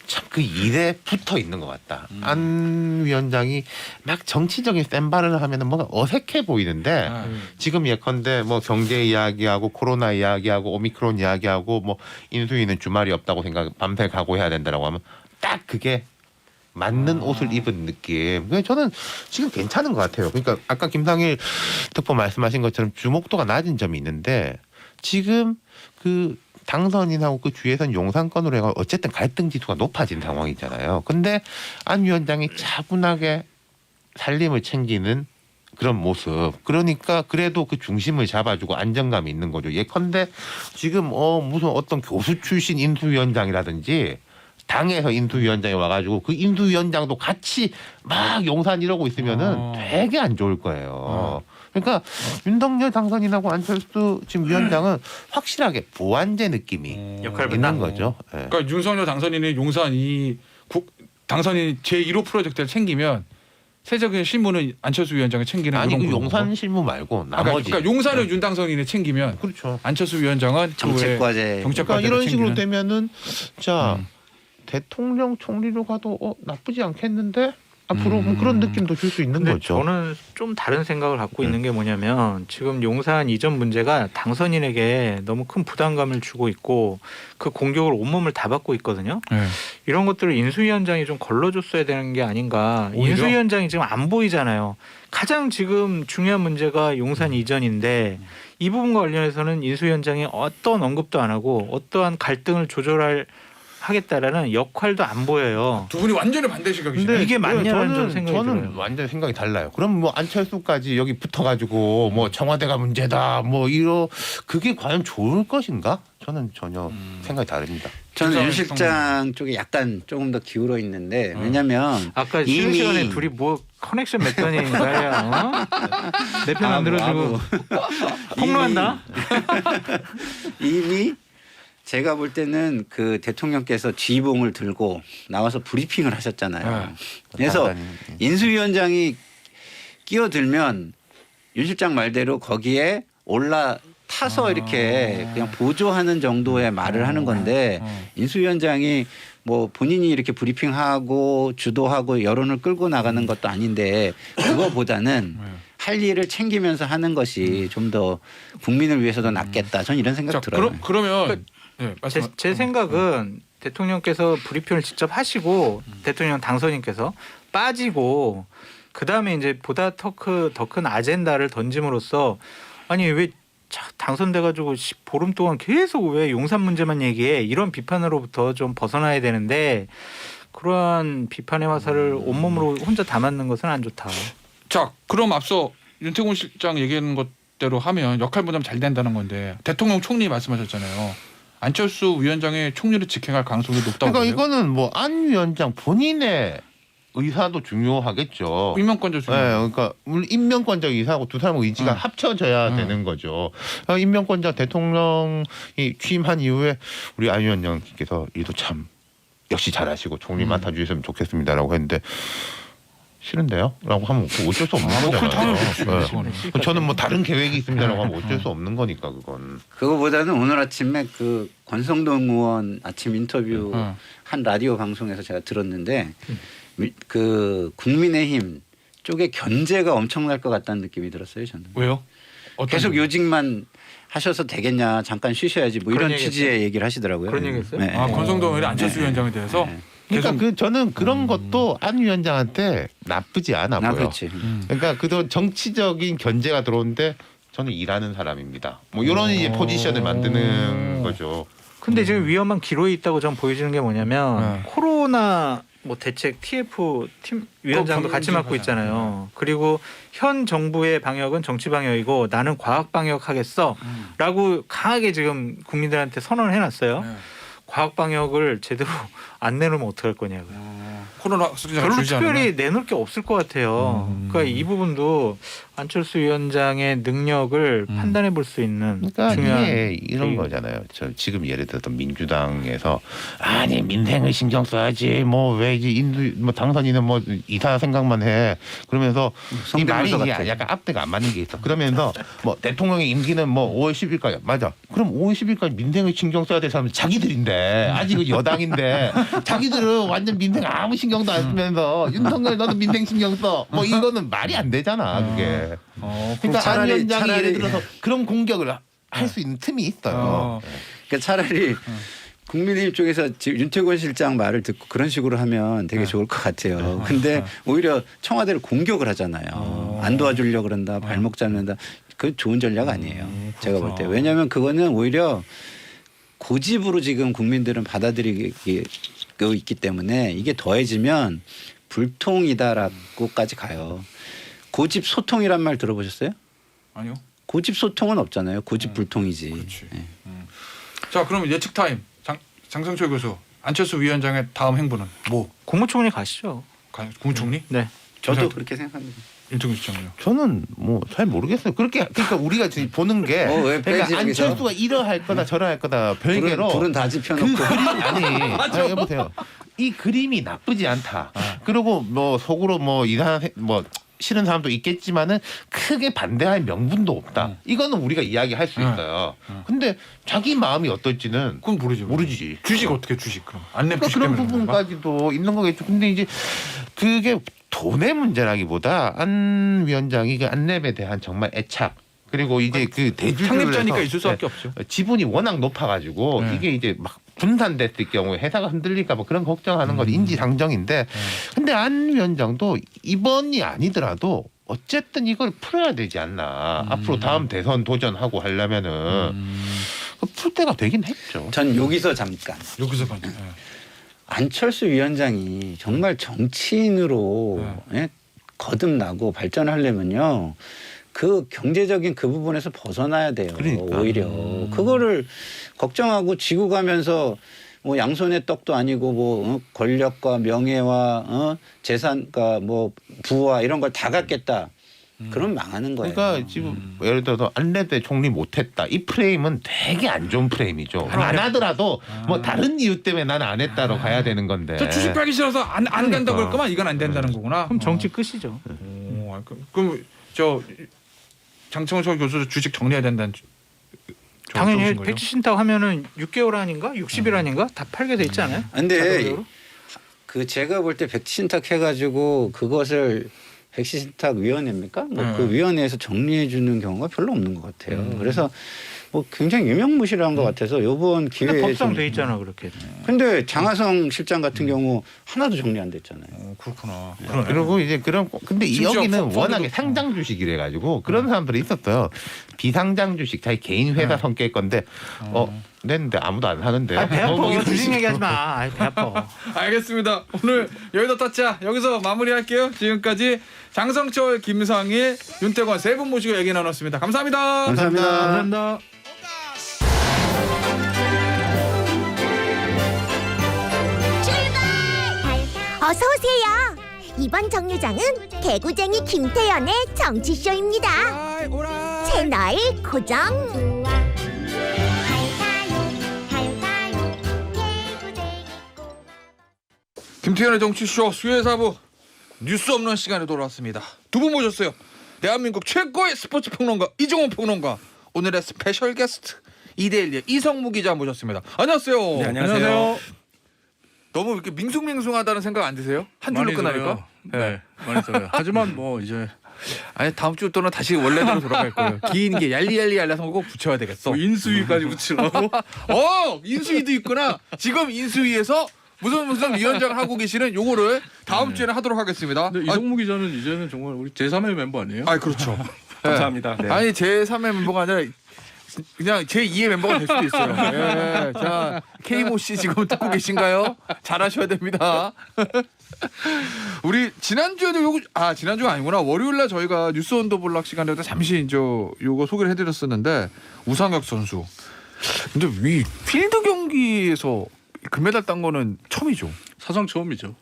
참 그 일에 붙어 있는 것 같다. 안 위원장이 막 정치적인 센발을 하면은 뭔가 어색해 보이는데 지금 예컨대 뭐 경제 이야기하고 코로나 이야기하고 오미크론 이야기하고 뭐 인수위는 주말이 없다고 생각 밤새 각오해야 된다라고 하면 딱 그게 맞는 옷을 입은 느낌. 그래서 저는 지금 괜찮은 것 같아요. 그러니까 아까 김상일 특보 말씀하신 것처럼 주목도가 낮은 점이 있는데 지금 그 당선인하고 그 주위에서는 용산권으로 해가 어쨌든 갈등 지수가 높아진 상황이잖아요. 근데 안 위원장이 차분하게 살림을 챙기는 그런 모습. 그러니까 그래도 그 중심을 잡아주고 안정감이 있는 거죠. 예컨대 지금 무슨 어떤 교수 출신 인수위원장이라든지 당에서 인수위원장이 와가지고 그 인수위원장도 같이 막 용산 이러고 있으면은 되게 안 좋을 거예요. 그러니까 윤석열 당선인하고 안철수 지금 위원장은 확실하게 보완제 느낌이 역할 있는 거죠. 네. 그러니까 윤석열 당선인이 용산 당선인 제1호 프로젝트를 챙기면 세적인 실무는 안철수 위원장이 챙기는 아니 그런 그 거고. 용산 실무 말고 나머지. 그러니까 용산을 윤 당선인이 챙기면 그렇죠. 안철수 위원장은 정책과제. 그러니까 이런 식으로 되면은 자 대통령 총리로 가도 나쁘지 않겠는데 앞으로 뭐 그런 느낌도 줄 수 있는 근데 거죠. 저는 좀 다른 생각을 갖고 있는 게 뭐냐면 지금 용산 이전 문제가 당선인에게 너무 큰 부담감을 주고 있고 그 공격을 온몸을 다 받고 있거든요. 이런 것들을 인수위원장이 좀 걸러줬어야 되는 게 아닌가. 오히려? 인수위원장이 지금 안 보이잖아요. 가장 지금 중요한 문제가 용산 이전인데 이 부분과 관련해서는 인수위원장이 어떤 언급도 안 하고 어떠한 갈등을 하겠다라는 역할도 안 보여요. 두 분이 완전히 반대 시각이시네. 이게 맞냐는 좀 생각이 저는 들어요. 완전 생각이 달라요. 그럼 뭐 안철수까지 여기 붙어가지고 뭐 청와대가 문제다 뭐 그게 과연 좋을 것인가? 저는 전혀 생각이 다릅니다. 저는 윤 실장 쪽에 약간 조금 더 기울어 있는데 왜냐면 아까 쉬는 시간에 둘이 뭐 커넥션 맺더니 말이야. 내 편 안 들어주고 폭로한다. 이미 제가 볼 때는 그 대통령께서 지휘봉을 들고 나와서 브리핑을 하셨잖아요. 그래서 인수위원장이 끼어들면 윤 실장 말대로 거기에 올라타서 이렇게 그냥 보조하는 정도의 말을 하는 건데 인수위원장이 뭐 본인이 이렇게 브리핑하고 주도하고 여론을 끌고 나가는 것도 아닌데 그거보다는 할 일을 챙기면서 하는 것이 좀 더 국민을 위해서도 낫겠다. 저는 이런 생각 들어요. 그러면 제 생각은 대통령께서 브리핑을 직접 하시고 대통령 당선인께서 빠지고 그다음에 이제 보다 더 큰 아젠다를 던짐으로써 아니 왜 당선돼가지고 보름 동안 계속 왜 용산 문제만 얘기해 이런 비판으로부터 좀 벗어나야 되는데 그러한 비판의 화살을 온몸으로 혼자 담았는 것은 안 좋다. 자, 그럼 앞서 윤태곤 실장 얘기하는 것대로 하면 역할 분담 잘 된다는 건데 대통령 총리 말씀하셨잖아요. 안철수 위원장의 총리를 직행할 가능성이 높다고. 그러니까 이거는 뭐 안 위원장 본인의 의사도 중요하겠죠. 임명권자 중요. 네, 그러니까 물론 임명권자 의사하고 두 사람의 의지가 합쳐져야 되는 거죠. 임명권자 대통령이 취임한 이후에 우리 안 위원장께서 일도 참 역시 잘하시고 총리 맡아주셨으면 좋겠습니다라고 했는데 싫은데요? 라고 하면 어쩔 수 없는 거잖아요. 네. 저는 뭐 다른 계획이 있습니다라고 하면 어쩔 수 없는 거니까 그건. 그거보다는 오늘 아침에 그 권성동 의원 아침 인터뷰 한 라디오 방송에서 제가 들었는데 그 국민의힘 쪽에 견제가 엄청날 것 같다는 느낌이 들었어요. 저는. 왜요? 계속 요직만 하셔서 되겠냐 잠깐 쉬셔야지 뭐 이런 취지의 얘기를 하시더라고요. 그런 얘기했어요? 네. 아, 권성동 의원 안철수 위원장에 대해서. 그러니까 저는 그런 것도 안 위원장한테 나쁘지 않아 보여. 그렇지. 그러니까 그도 정치적인 견제가 들어오는데 저는 일하는 사람입니다. 뭐 이런 이제 포지션을 만드는 거죠. 근데 지금 위험한 기로에 있다고 전 보여지는 게 뭐냐면 코로나 뭐 대책 TF 팀 위원장도 같이 맡고 있잖아요. 그리고 현 정부의 방역은 정치 방역이고 나는 과학 방역하겠어라고 강하게 지금 국민들한테 선언을 해놨어요. 과학 방역을 제대로 안 내놓으면 어떡할 거냐고요. 코로나 확진자 별로 줄지 않으면. 특별히 내놓을 게 없을 것 같아요. 그러니까 이 부분도 안철수 위원장의 능력을 판단해 볼 수 있는 그러니까 중요한 이게 이런 거잖아요. 저 지금 예를 들어서 민주당에서 아니 민생을 신경 써야지 뭐 왜 이제 인수 뭐 당선인은 뭐 이사 생각만 해 그러면서 이 말이 약간 앞뒤가 안 맞는 게 있어. 그러면서 뭐 대통령의 임기는 뭐 5월 10일까지 맞아. 그럼 5월 10일까지 민생을 신경 써야 될 사람은 자기들인데 아직은 여당인데 자기들은 완전 민생 아무 신경도 안 쓰면서 윤석열 너도 민생 신경 써. 뭐 이거는 말이 안 되잖아 그게. 그러니까 안 위원장이 예를 들어서 그런 공격을 할 수 있는 틈이 있어요. 그러니까 차라리 국민의힘 쪽에서 지금 윤태곤 실장 말을 듣고 그런 식으로 하면 되게 좋을 것 같아요. 근데 오히려 청와대를 공격을 하잖아요. 안 도와주려고 그런다. 발목 잡는다. 그건 좋은 전략 아니에요. 제가 볼 때. 왜냐하면 그거는 오히려 고집으로 지금 국민들은 받아들이고 있기 때문에 이게 더해지면 불통이다라고까지 가요. 고집 소통이란 말 들어보셨어요? 아니요. 고집 소통은 없잖아요. 고집 불통이지. 그렇지. 자, 그럼 예측 타임. 장성철 교수, 안철수 위원장의 다음 행보는 뭐? 국무총리 가시죠. 국무총리? 네. 저도 그렇게 생각합니다. 윤태곤 실장은요? 저는 뭐 잘 모르겠어요. 그러니까 우리가 지금 보는 게 그러니까 안철수가 이러할 거다 저러할 거다 별개로 불은 다 지펴놓고 그 그림 아니 여보세요. 이 그림이 나쁘지 않다. 그리고 뭐 속으로 뭐 이상한 뭐 싫은 사람도 있겠지만은 크게 반대할 명분도 없다. 이거는 우리가 이야기할 수 있어요. 근데 자기 마음이 어떨지는 그건 모르지. 주식 어떻게 주식 그럼 안내 주식 그런 때문에 부분까지도 있는 거겠죠. 근데 이제 그게 돈의 문제라기보다 안 위원장이 그 안랩에 대한 정말 애착 그리고 이제 그 창립자니까 있을 수밖에 없죠. 지분이 워낙 높아가지고 이게 이제 막 분산됐을 경우에 회사가 흔들릴까 봐 그런 걱정하는 건 인지상정인데 근데 안 위원장도 이번이 아니더라도 어쨌든 이걸 풀어야 되지 않나. 앞으로 다음 대선 도전하고 하려면은 풀 때가 되긴 했죠. 전 여기서 잠깐. 네. 안철수 위원장이 정말 정치인으로 거듭나고 발전하려면요. 그 경제적인 그 부분에서 벗어나야 돼요. 그러니까. 오히려 그거를 걱정하고 지고 가면서 뭐 양손의 떡도 아니고 뭐 권력과 명예와 재산과 뭐 부와 이런 걸 다 갖겠다. 그럼 망하는 거예요. 그러니까 지금 예를 들어서 안래대 총리 못했다. 이 프레임은 되게 안 좋은 프레임이죠. 안 하더라도 뭐 다른 이유 때문에 나는 안 했다로 가야 되는 건데. 저 주식 팔기 싫어서 안 간다고 할 거면 이건 안 된다는 거구나. 그럼 정치 끝이죠. 그럼 저 장청철 교수 주식 정리해야 된다는. 당연히 백지 신탁 하면은 6개월 아닌가 60일 아닌가 다 팔게 돼 있지 않아요? 근데 그 제가 볼 때 백지 신탁 해가지고 그것을 백지 신탁 위원회입니까? 뭐 그 위원회에서 정리해 주는 경우가 별로 없는 것 같아요. 그래서 뭐 굉장히 유명무실한 것 같아서 이번 기회에 법상 돼 있잖아 그렇게. 근데 장하성 실장 같은 경우 하나도 정리 안 됐잖아요. 그렇구나. 그리고 이제 근데 여기는 워낙에 상장 주식이래 가지고 그런 사람들이 있었어요. 비상장 주식 자기 개인 회사 성격의 건데 냈는데 아무도 안 사는데. 배 아파. 주식 얘기하지 마. 배 아파. 알겠습니다. 오늘 여의도 타짜 여기서 마무리할게요. 지금까지 장성철, 김상일, 윤태권 세 분 모시고 얘기 나눴습니다. 감사합니다. 감사합니다. 어서 오세요. 이번 정류장은 개구쟁이 김태연의 정치쇼입니다. 채널 고정. 김태현의 정치쇼 수요일 4부 뉴스 없는 시간에 돌아왔습니다. 두 분 모셨어요. 대한민국 최고의 스포츠 평론가 이종훈 평론가, 오늘의 스페셜 게스트 이데일리의 이성무 기자 모셨습니다. 안녕하세요. 네, 안녕하세요. 너무 이렇게 밍숭맹숭하다는 생각 안 드세요? 한 줄로 끝나니까? 네, 많이 들어요. 하지만 뭐 이제 아니 다음 주부터는 다시 원래대로 돌아갈 거예요. 긴 게 얄리얄리해서 꼭 붙여야 되겠어. 인수위까지 붙이라고? 인수위도 있구나. 지금 인수위에서 무슨 위원장을 하고 계시는 요거를 다음 주에는 하도록 하겠습니다. 근데 이성무 기자는 이제는 정말 우리 제3의 멤버 아니에요? 그렇죠. 감사합니다. 네. 아니 제3의 멤버가 아니라 그냥 제2의 멤버가 될 수도 있어요. 예. 자, K모 씨 지금 듣고 계신가요? 잘하셔야 됩니다. 우리 지난주에도 지난주가 아니구나. 월요일날 저희가 뉴스 언더블락 시간에도 잠시 요거 소개를 해드렸었는데 우상혁 선수. 근데 이 필드 경기에서 금메달 딴 거는 처음이죠. 사상 처음이죠.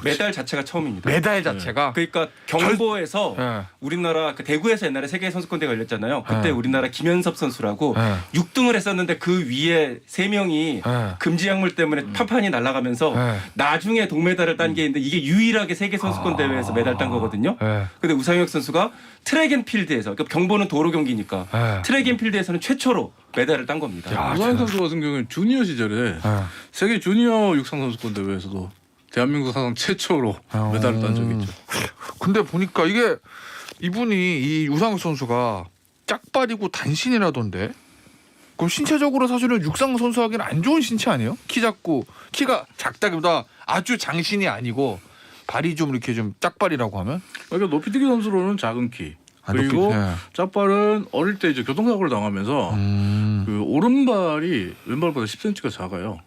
메달 자체가 처음입니다. 메달 자체가. 그러니까 경보에서 우리나라 그 대구에서 옛날에 세계 선수권대회 열렸잖아요. 그때 우리나라 김현섭 선수라고 6등을 했었는데 그 위에 3명이 금지 약물 때문에 판판이 날아가면서 나중에 동메달을 딴 게 있는데 이게 유일하게 세계 선수권대회에서 메달 딴 거거든요. 근데 우상혁 선수가 트랙앤필드에서, 그러니까 경보는 도로 경기니까 트랙앤필드에서는 최초로 메달을 딴 겁니다. 우상혁 선수 같은 경우는 주니어 시절에 세계 주니어 육상 선수권 대회에서도 대한민국 사상 최초로 메달을 딴 적이 있죠. 근데 보니까 이게 이분이 이 우상혁 선수가 짝발이고 단신이라던데. 그럼 신체적으로 사실은 육상 선수하기는 안 좋은 신체 아니에요? 키가 작다기보다 아주 장신이 아니고 발이 좀 이렇게 좀 짝발이라고 하면? 그러니까 높이뛰기 선수로는 작은 키. 그리고 짝발은 어릴 때 이제 교통사고를 당하면서 그 오른발이 왼발보다 10cm가 작아요.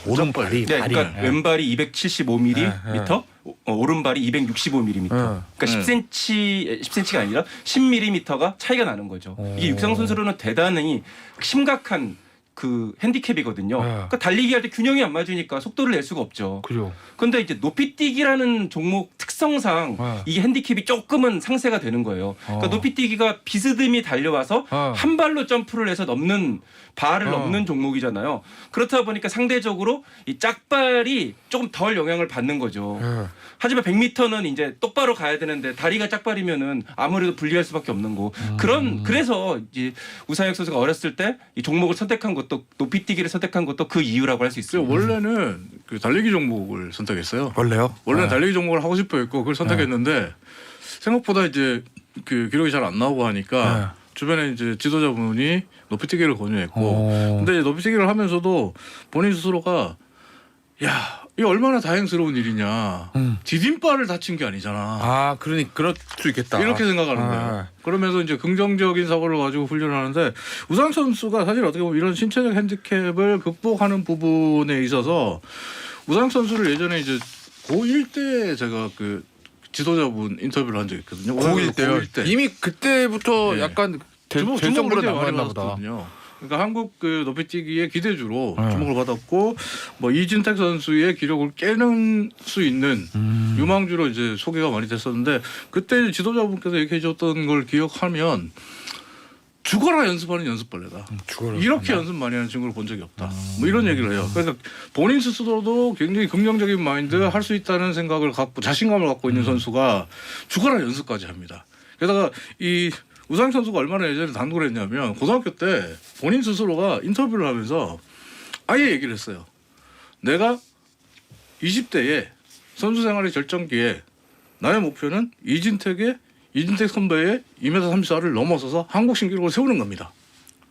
오른발이? 네, 그러니까 왼발이 275mm, 오른발이 265mm. 그러니까 10cm가 아니라 10mm가 차이가 나는 거죠. 이게 육상 선수로는 대단히 심각한 그 핸디캡이거든요. 그러니까 달리기 할 때 균형이 안 맞으니까 속도를 낼 수가 없죠. 그죠. 근데 이제 높이뛰기라는 종목 특성상 이게 핸디캡이 조금은 상쇄가 되는 거예요. 그러니까 높이뛰기가 비스듬히 달려와서 한 발로 점프를 해서 발을 넘는 종목이잖아요. 그렇다 보니까 상대적으로 이 짝발이 조금 덜 영향을 받는 거죠. 하지만 100m는 이제 똑바로 가야 되는데 다리가 짝발이면은 아무래도 불리할 수밖에 없는 거. 그래서 이제 우상혁 선수가 어렸을 때 이 종목을 선택한 것도, 높이뛰기를 선택한 것도 그 이유라고 할 수 있어요. 원래는 그 달리기 종목을 선택했어요. 원래요? 원래는 달리기 종목을 하고 싶어 했고 그걸 선택했는데 생각보다 이제 그 기록이 잘 안 나오고 하니까 주변에 이제 지도자분이 높이뛰기를 권유했고, 근데 이제 높이뛰기를 하면서도 본인 스스로가 야, 이게 얼마나 다행스러운 일이냐. 디딤발을 다친 게 아니잖아. 그럴 수 있겠다. 이렇게 생각하는 거예요. 그러면서 이제 긍정적인 사고를 가지고 훈련을 하는데 우상혁 선수가 사실 어떻게 보면 이런 신체적 핸디캡을 극복하는 부분에 있어서 우상혁 선수를 예전에 이제 고1 때 제가 그 지도자분 인터뷰를 한 적이 있거든요. 고1 때요? 이미 그때부터 약간 주목으로 대성으로 나왔나 보다. 그러니까 한국 그 높이뛰기의 기대주로 주목을 받았고 뭐 이진택 선수의 기록을 깨는 수 있는 유망주로 이제 소개가 많이 됐었는데 그때 지도자분께서 얘기해 줬던 걸 기억하면 죽어라 연습하는 연습벌레다. 이렇게 연습 많이 하는 친구를 본 적이 없다. 뭐 이런 얘기를 해요. 그러니까 본인 스스로도 굉장히 긍정적인 마인드 할 수 있다는 생각을 갖고 자신감을 갖고 있는 선수가 죽어라 연습까지 합니다. 게다가 이 우상혁 선수가 얼마나 예전에 단독을 했냐면 고등학교 때 본인 스스로가 인터뷰를 하면서 아예 얘기를 했어요. 내가 20대에 선수 생활의 절정기에 나의 목표는 이진택 선배의 2m 34를 넘어서서 한국 신기록을 세우는 겁니다.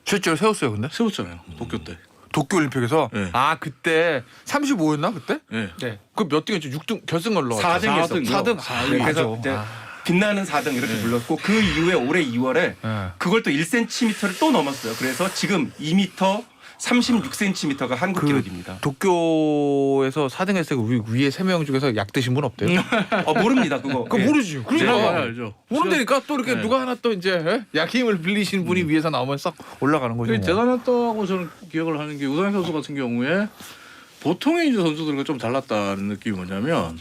실제로 세웠어요, 근데? 세웠잖아요. 도쿄 때. 도쿄올림픽에서? 네. 아, 그때 35였나 그때? 네. 네. 그 몇 등이었죠? 6등 결승 올라갔죠. 4등이었어요. 4등. 네, 그래서 이제 빛나는 4등 이렇게 불렀고 그 이후에 올해 2월에 그걸 또 1cm를 또 넘었어요. 그래서 지금 2m 36cm가 한국 기록입니다. 도쿄에서 4등 했을 때 위에 3명 중에서 약 드신 분 없대요? 모릅니다 그거. 그거 예. 모르지. 그러니까 알죠. 모른다니까 또 이렇게 네. 누가 하나 또 이제 약힘을 빌리시는 분이 위에서 나오면 싹 올라가는 거죠. 뭐. 대단했다고 저는 기억을 하는 게 우상혁 선수 같은 경우에 보통의 이제 선수들과 좀 달랐다는 느낌이 뭐냐면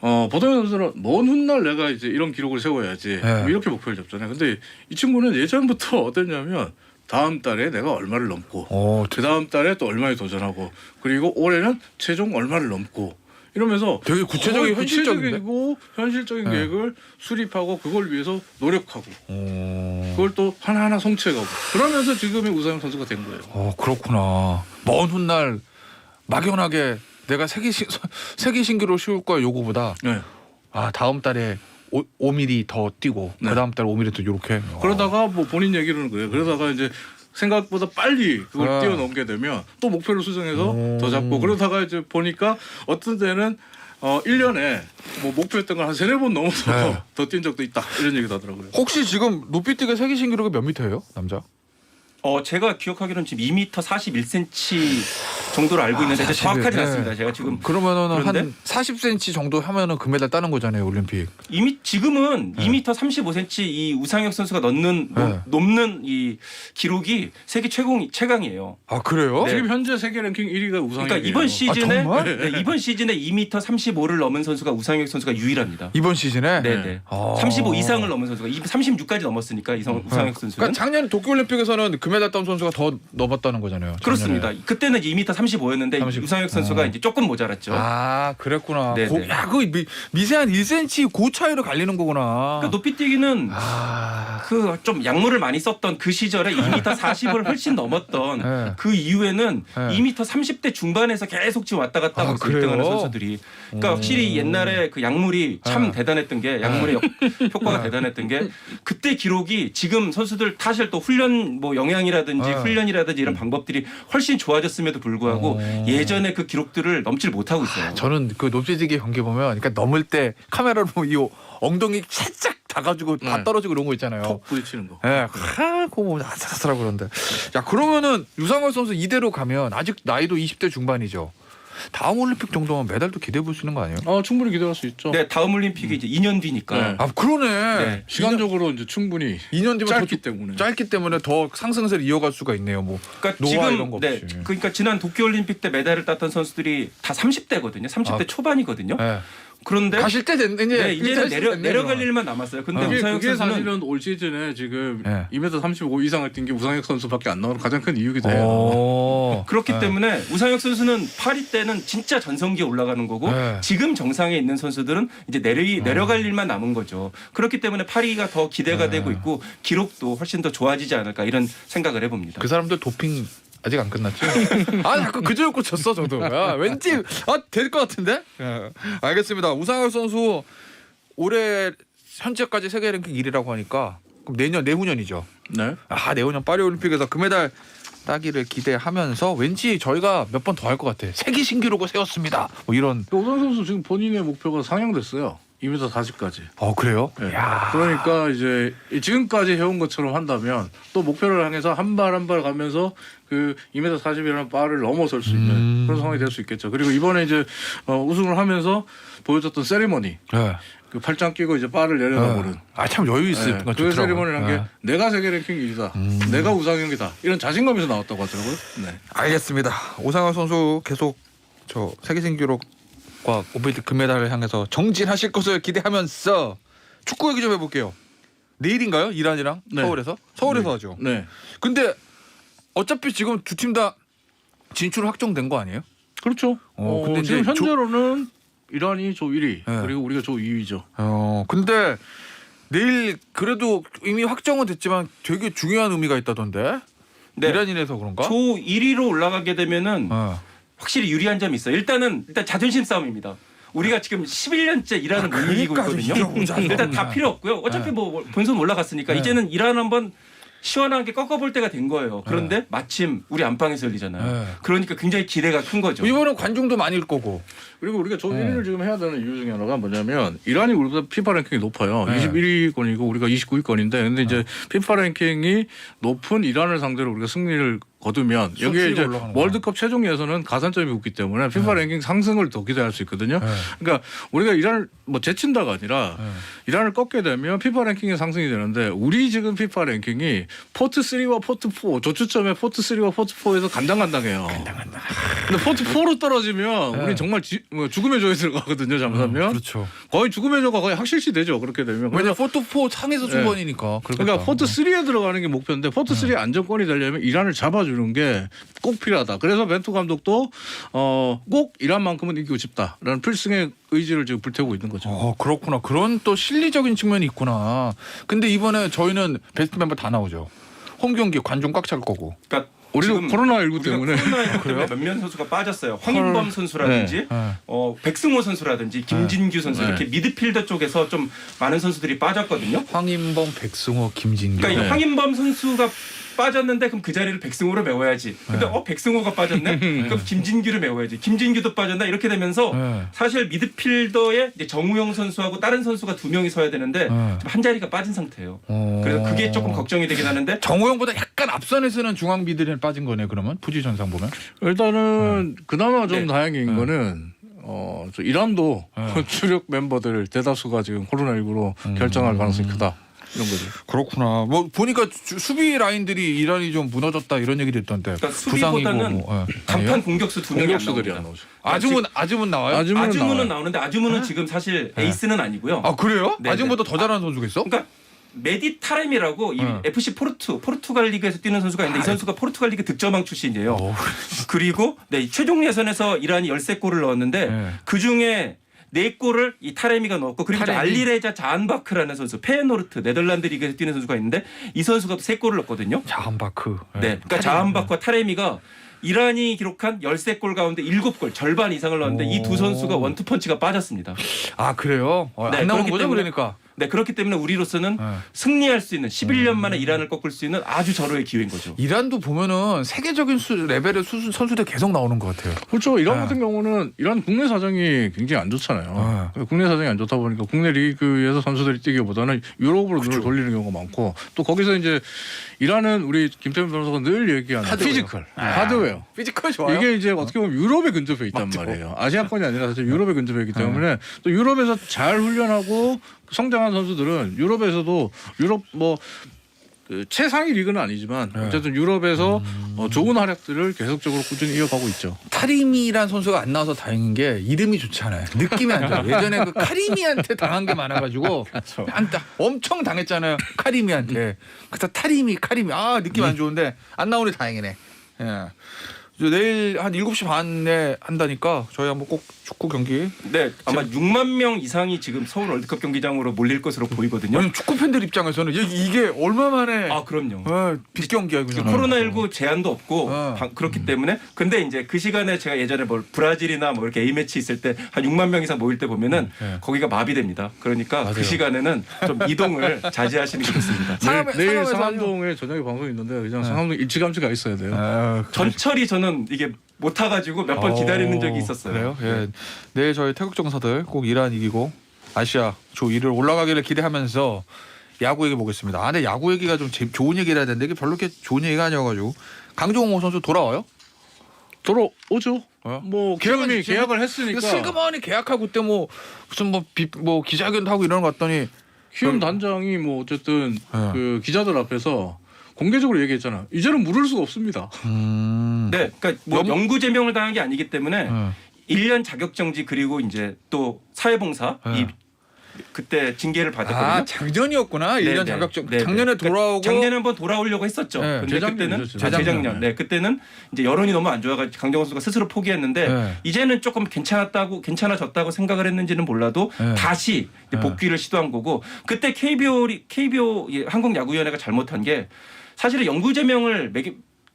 보통의 선수는 먼 훗날 내가 이제 이런 기록을 세워야지 뭐 이렇게 목표를 잡잖아요. 근데 이 친구는 예전부터 어땠냐면 다음 달에 내가 얼마를 넘고 그 다음 달에 또 얼마에 도전하고 그리고 올해는 최종 얼마를 넘고 이러면서 되게 구체적이고 구체적이고 현실적인 계획을 수립하고 그걸 위해서 노력하고 그걸 또 하나하나 성취해가고 그러면서 지금의 우상혁 선수가 된 거예요. 그렇구나. 먼 훗날 막연하게 내가 세계 신기록 세울 거야 요거보다 다음 달에 5mm 더 뛰고 그 다음 달에 5mm 더 이렇게 그러다가 뭐 본인 얘기로는 그래요. 그러다가 이제 생각보다 빨리 그걸 뛰어넘게 되면 또 목표를 수정해서 더 잡고 그러다가 이제 보니까 어떤 때는 1년에 뭐 목표했던 걸 한 3-4번 넘어서 더 뛴 적도 있다 이런 얘기도 하더라고요. 혹시 지금 높이뛰기 세계 신기록이 몇 미터예요, 남자? 제가 기억하기로는 지금 2m 41cm 정도로 알고 있는데 정확하지 않습니다. 제가 지금 그러면은 한 40cm 정도 하면은 금메달 따는 거잖아요, 올림픽. 이미 지금은 2m 35cm 이 우상혁 선수가 넘는 이 기록이 세계 최강이에요. 아 그래요? 네. 지금 현재 세계 랭킹 1위가 우상혁이에요. 그러니까 이번 시즌에 이번 시즌에 2m 35를 넘은 선수가 우상혁 선수가 유일합니다. 이번 시즌에? 네네. 35 이상을 넘은 선수가 36까지 넘었으니까 우상혁 선수는. 그러니까 작년 도쿄올림픽에서는 금메달 딴 선수가 더 넘었다는 거잖아요. 그렇습니다. 그때는 2m 35였는데 우상혁 선수가 이제 조금 모자랐죠. 아 그랬구나. 네네. 그 미세한 1cm 고 차이로 갈리는 거구나. 그러니까 높이뛰기는 그 좀 약물을 많이 썼던 그 시절에 2m 40을 훨씬 넘었던 그 이후에는 2m 30대 중반에서 계속 지금 왔다 갔다 하고 1등하는 선수들이. 그러니까 확실히 옛날에 그 약물이 참 대단했던 게 약물의 효과가 대단했던 게 그때 기록이 지금 선수들 사실 또 훈련 뭐 영양이라든지 훈련이라든지 이런 방법들이 훨씬 좋아졌음에도 불구하고 예전에 그 기록들을 넘질 못하고 있어요. 저는 그 높이뛰기 경기 보면 그러니까 넘을 때 카메라로 이 엉덩이 살짝 닿아가지고 다 떨어지고 이런 거 있잖아요. 톡 부딪히는 거. 예, 그거 뭐 아슬아슬하고 그런데. 야 그러면은 유상혁 선수 이대로 가면 아직 나이도 20대 중반이죠. 다음 올림픽 정도면 메달도 기대해 볼 수 있는 거 아니에요? 충분히 기대할 수 있죠. 네, 다음 올림픽이 이제 2년 뒤니까. 아 그러네. 네. 시간적으로 이제 충분히 2년 뒤면 짧기 때문에 더 상승세를 이어갈 수가 있네요. 뭐 그러니까 노화 지금 이런 거 없이. 그러니까 지난 도쿄올림픽 때 메달을 땄던 선수들이 다 30대거든요. 30대 초반이거든요. 네. 그런데 가실 때 됐네. 이제 내려갈 일만 남았어요. 근데 우상혁 그게 선수는 사실은 올 시즌에 지금 2m 35 이상을 뛴 게 우상혁 선수밖에 안 나오는 가장 큰 이유기도 해요. 그렇기 때문에 우상혁 선수는 파리 때는 진짜 전성기에 올라가는 거고 지금 정상에 있는 선수들은 이제 내려갈 일만 남은 거죠. 그렇기 때문에 파리가 더 기대가 되고 있고 기록도 훨씬 더 좋아지지 않을까 이런 생각을 해봅니다. 그 사람들 도핑 아직 안 끝났죠? 자꾸 그저 꽂혔어 저도. 왠지 될 것 같은데? 알겠습니다. 우상혁 선수 올해 현재까지 세계 랭킹 1위라고 하니까 그럼 내후년이죠. 네. 내후년 파리 올림픽에서 금메달 따기를 기대하면서 왠지 저희가 몇 번 더 할 것 같아. 세계 신기록을 세웠습니다. 뭐 이런. 우상혁 선수 지금 본인의 목표가 상향됐어요. 2m40까지. 그래요? 네. 그러니까 이제 지금까지 해온 것처럼 한다면 또 목표를 향해서 한 발 한 발 가면서 그 2m40이라는 바를 넘어설 수 있는 그런 상황이 될 수 있겠죠. 그리고 이번에 이제 우승을 하면서 보여줬던 세리머니. 그 팔짱 끼고 이제 바를 내려다보는. 참 여유 있으니까 그 세리머니라는 게 내가 세계 랭킹 1위다. 내가 우상혁이다. 이런 자신감에서 나왔다고 하더라고요. 네. 알겠습니다. 오상혁 선수 계속 저 세계 신기록과 올림픽 금메달을 향해서 정진하실 것을 기대하면서 축구 얘기 좀 해볼게요. 내일인가요? 이란이랑 서울에서? 서울에서 하죠. 네. 근데 어차피 지금 두 팀 다 진출 확정된 거 아니에요? 그렇죠. 근데 지금 이제 현재로는 이란이 조 1위 그리고 우리가 조 2위죠. 근데 내일 그래도 이미 확정은 됐지만 되게 중요한 의미가 있다던데. 네. 이란인에서 그런가? 조 1위로 올라가게 되면은 확실히 유리한 점이 있어요. 일단 자존심 싸움입니다. 우리가 지금 11년째 이란을 못 이기고 있거든요. 일단 다 필요 없고요. 어차피 뭐 본선 올라갔으니까 이제는 이란 한번 시원하게 꺾어볼 때가 된 거예요. 그런데 마침 우리 안방에서 열리잖아요. 그러니까 굉장히 기대가 큰 거죠. 이번엔 관중도 많일 거고. 그리고 우리가 조 1위를 지금 해야 되는 이유 중에 하나가 뭐냐면 이란이 우리보다 피파 랭킹이 높아요. 21위권이고 우리가 29위권인데 근데 이제 피파 랭킹이 높은 이란을 상대로 우리가 승리를 거두면 여기에 이제 월드컵 최종 예선은 가산점이 붙기 때문에 피파 랭킹 상승을 더 기대할 수 있거든요. 그러니까 우리가 이란을 뭐 제친다가 아니라 이란을 꺾게 되면 피파 랭킹이 상승이 되는데 우리 지금 피파 랭킹이 포트 3와 포트 4 조추첨에 포트 3와 포트 4에서 간당간당해요. 근데 포트 4로 떨어지면 우리 정말 죽음의 조에 들어가거든요. 잘못하면. 그렇죠. 거의 죽음의 조가 거의 확실시 되죠. 그렇게 되면. 왜냐 포트 4 상에서 중번이니까. 그러니까 포트 3에 들어가는 게 목표인데 포트 3 안정권이 되려면 이란을 잡아주는 게 꼭 필요하다. 그래서 벤투 감독도 꼭 이란만큼은 이기고 싶다라는 필승의 의지를 지금 불태우고 있는 거죠. 그렇구나. 그런 또 실리적인 측면이 있구나. 근데 이번에 저희는 베스트 멤버 다 나오죠. 홈 경기 관중 꽉 찰 거고. 그러니까 우리도 코로나19 때문에 몇몇 선수가 빠졌어요. 황인범 선수라든지 백승호 선수라든지 김진규 선수 이렇게 미드필더 쪽에서 좀 많은 선수들이 빠졌거든요. 황인범, 백승호, 김진규. 그러니까 황인범 선수가 빠졌는데 그럼 그 자리를 백승호로 메워야지. 근데 백승호가 빠졌네. 그럼 김진규를 메워야지. 김진규도 빠졌나 이렇게 되면서 사실 미드필더에 이제 정우영 선수하고 다른 선수가 2명이 서야 되는데 한 자리가 빠진 상태예요. 그래서 그게 조금 걱정이 되긴 하는데 정우영보다 약간 앞선에서는 중앙 미들에 빠진 거네. 그러면 포지션상 보면 일단은 그나마 좀 다행인 거는 이란도 주력 멤버들 대다수가 지금 코로나19로 결정할 가능성이 크다. 이런 거죠. 그렇구나. 뭐 보니까 수비 라인들이 이란이 좀 무너졌다 이런 얘기도 있던데. 그러니까 수비보다는 간판 공격수 2명이 공격수들이 안 나오죠. 아즈문 나와요? 아즈문은 나오는데 아즈문은 지금 사실 에이스는 아니고요. 아 그래요? 네네. 아즈문보다 더 잘하는 선수가 있어? 그러니까 메디 타렘이라고 이 FC 포르투갈 리그에서 뛰는 선수가 있는데 이 선수가 포르투갈 리그 득점왕 출신이에요. 그리고 최종 예선에서 이란이 13골을 넣었는데 그중에 4골을 이 타레미가 넣었고 그리고 알리레자 자한바크라는 선수 페에노르트 네덜란드 리그에서 뛰는 선수가 있는데 이 선수가 3골을 넣었거든요. 자한바크. 네. 그러니까 자한바크와 타레미가 이란이 기록한 13골 가운데 7골 절반 이상을 넣었는데 이 두 선수가 원투펀치가 빠졌습니다. 아 그래요? 안 나온 거죠 그러니까? 네, 그렇기 때문에 우리로서는 승리할 수 있는 11년 만에 이란을 꺾을 수 있는 아주 절호의 기회인 거죠. 이란도 보면은 세계적인 레벨의 선수들 계속 나오는 것 같아요. 그렇죠. 이란 같은 경우는 이란 국내 사정이 굉장히 안 좋잖아요. 국내 사정이 안 좋다 보니까 국내 리그에서 선수들이 뛰기보다는 유럽으로 눈을 돌리는 경우가 많고 또 거기서 이제 이란은 우리 김태현 변호사가 늘 얘기하는 피지컬, 하드웨어. 피지컬 좋아요. 이게 이제 어떻게 보면 유럽에 근접해 있단 말이에요. 아시아권이 아니라 사실 유럽에 근접해 있기 때문에 또 유럽에서 잘 훈련하고 성장한 선수들은 유럽에서도 최상위 리그는 아니지만 어쨌든 유럽에서 좋은 활약들을 계속적으로 꾸준히 이어가고 있죠. 타리미란 선수가 안 나와서 다행인 게 이름이 좋잖아요. 느낌이 안 좋아요. 예전에 그 카리미한테 당한 게 많아가지고 그렇죠. 엄청 당했잖아요. 카리미한테. 그래서 타리미 카리미 느낌 안 좋은데 안 나오니 다행이네. 예. 내일 한 7시 반에 한다니까 저희 한번 꼭 축구 경기. 네, 아마 6만 명 이상이 지금 서울 월드컵 경기장으로 몰릴 것으로 보이거든요. 아니, 축구 팬들 입장에서는 이게 얼마 만에 그럼요. 빅 경기야 그냥. 코로나19 제한도 없고 그렇기 때문에 근데 이제 그 시간에 제가 예전에 브라질이나 이렇게 A 매치 있을 때 한 6만 명 이상 모일 때 보면은 거기가 마비됩니다. 그러니까 맞아요. 그 시간에는 좀 이동을 자제하시는 게 좋습니다. 내일 상암동에 저녁에 방송 있는데 그냥 상암동 일찌감치 가 있어야 돼요. 전철이 저는 이게 못 타가지고 몇 번 기다리는 적이 있었어요. 그래요? 예. 내일 저희 태극 정사들 꼭 이란 이기고 아시아 조 1위로 올라가기를 기대하면서 야구 얘기 보겠습니다. 아, 근데 야구 얘기가 좀 좋은 얘기를 해야 되는데 이게 별로 이렇게 좋은 얘기가 아니어가지고 강정호 선수 돌아와요? 돌아오죠. 뭐 계약을 계약을 했으니까 슬그머니 계약하고 그때 뭐 무슨 뭐 기자회견도 하고 이러는 거 같더니 키움 단장이 뭐 어쨌든 그 기자들 앞에서 공개적으로 얘기했잖아. 이제는 물을 수가 없습니다. 네, 그러니까 뭐 영구 제명을 당한 게 아니기 때문에 1년 자격 정지 그리고 이제 또 사회봉사 이 그때 징계를 받았거든요. 아, 작년이었구나. 1년 자격증. 작년에 돌아오고 작년에 한번 돌아오려고 했었죠. 네. 근데 그때는 재작년. 네, 그때는 이제 여론이 너무 안 좋아가지고 강정호 선수가 스스로 포기했는데 이제는 조금 괜찮아졌다고 생각을 했는지는 몰라도 다시 복귀를 시도한 거고 그때 KBO 한국야구위원회가 잘못한 게 사실은 영구 제명을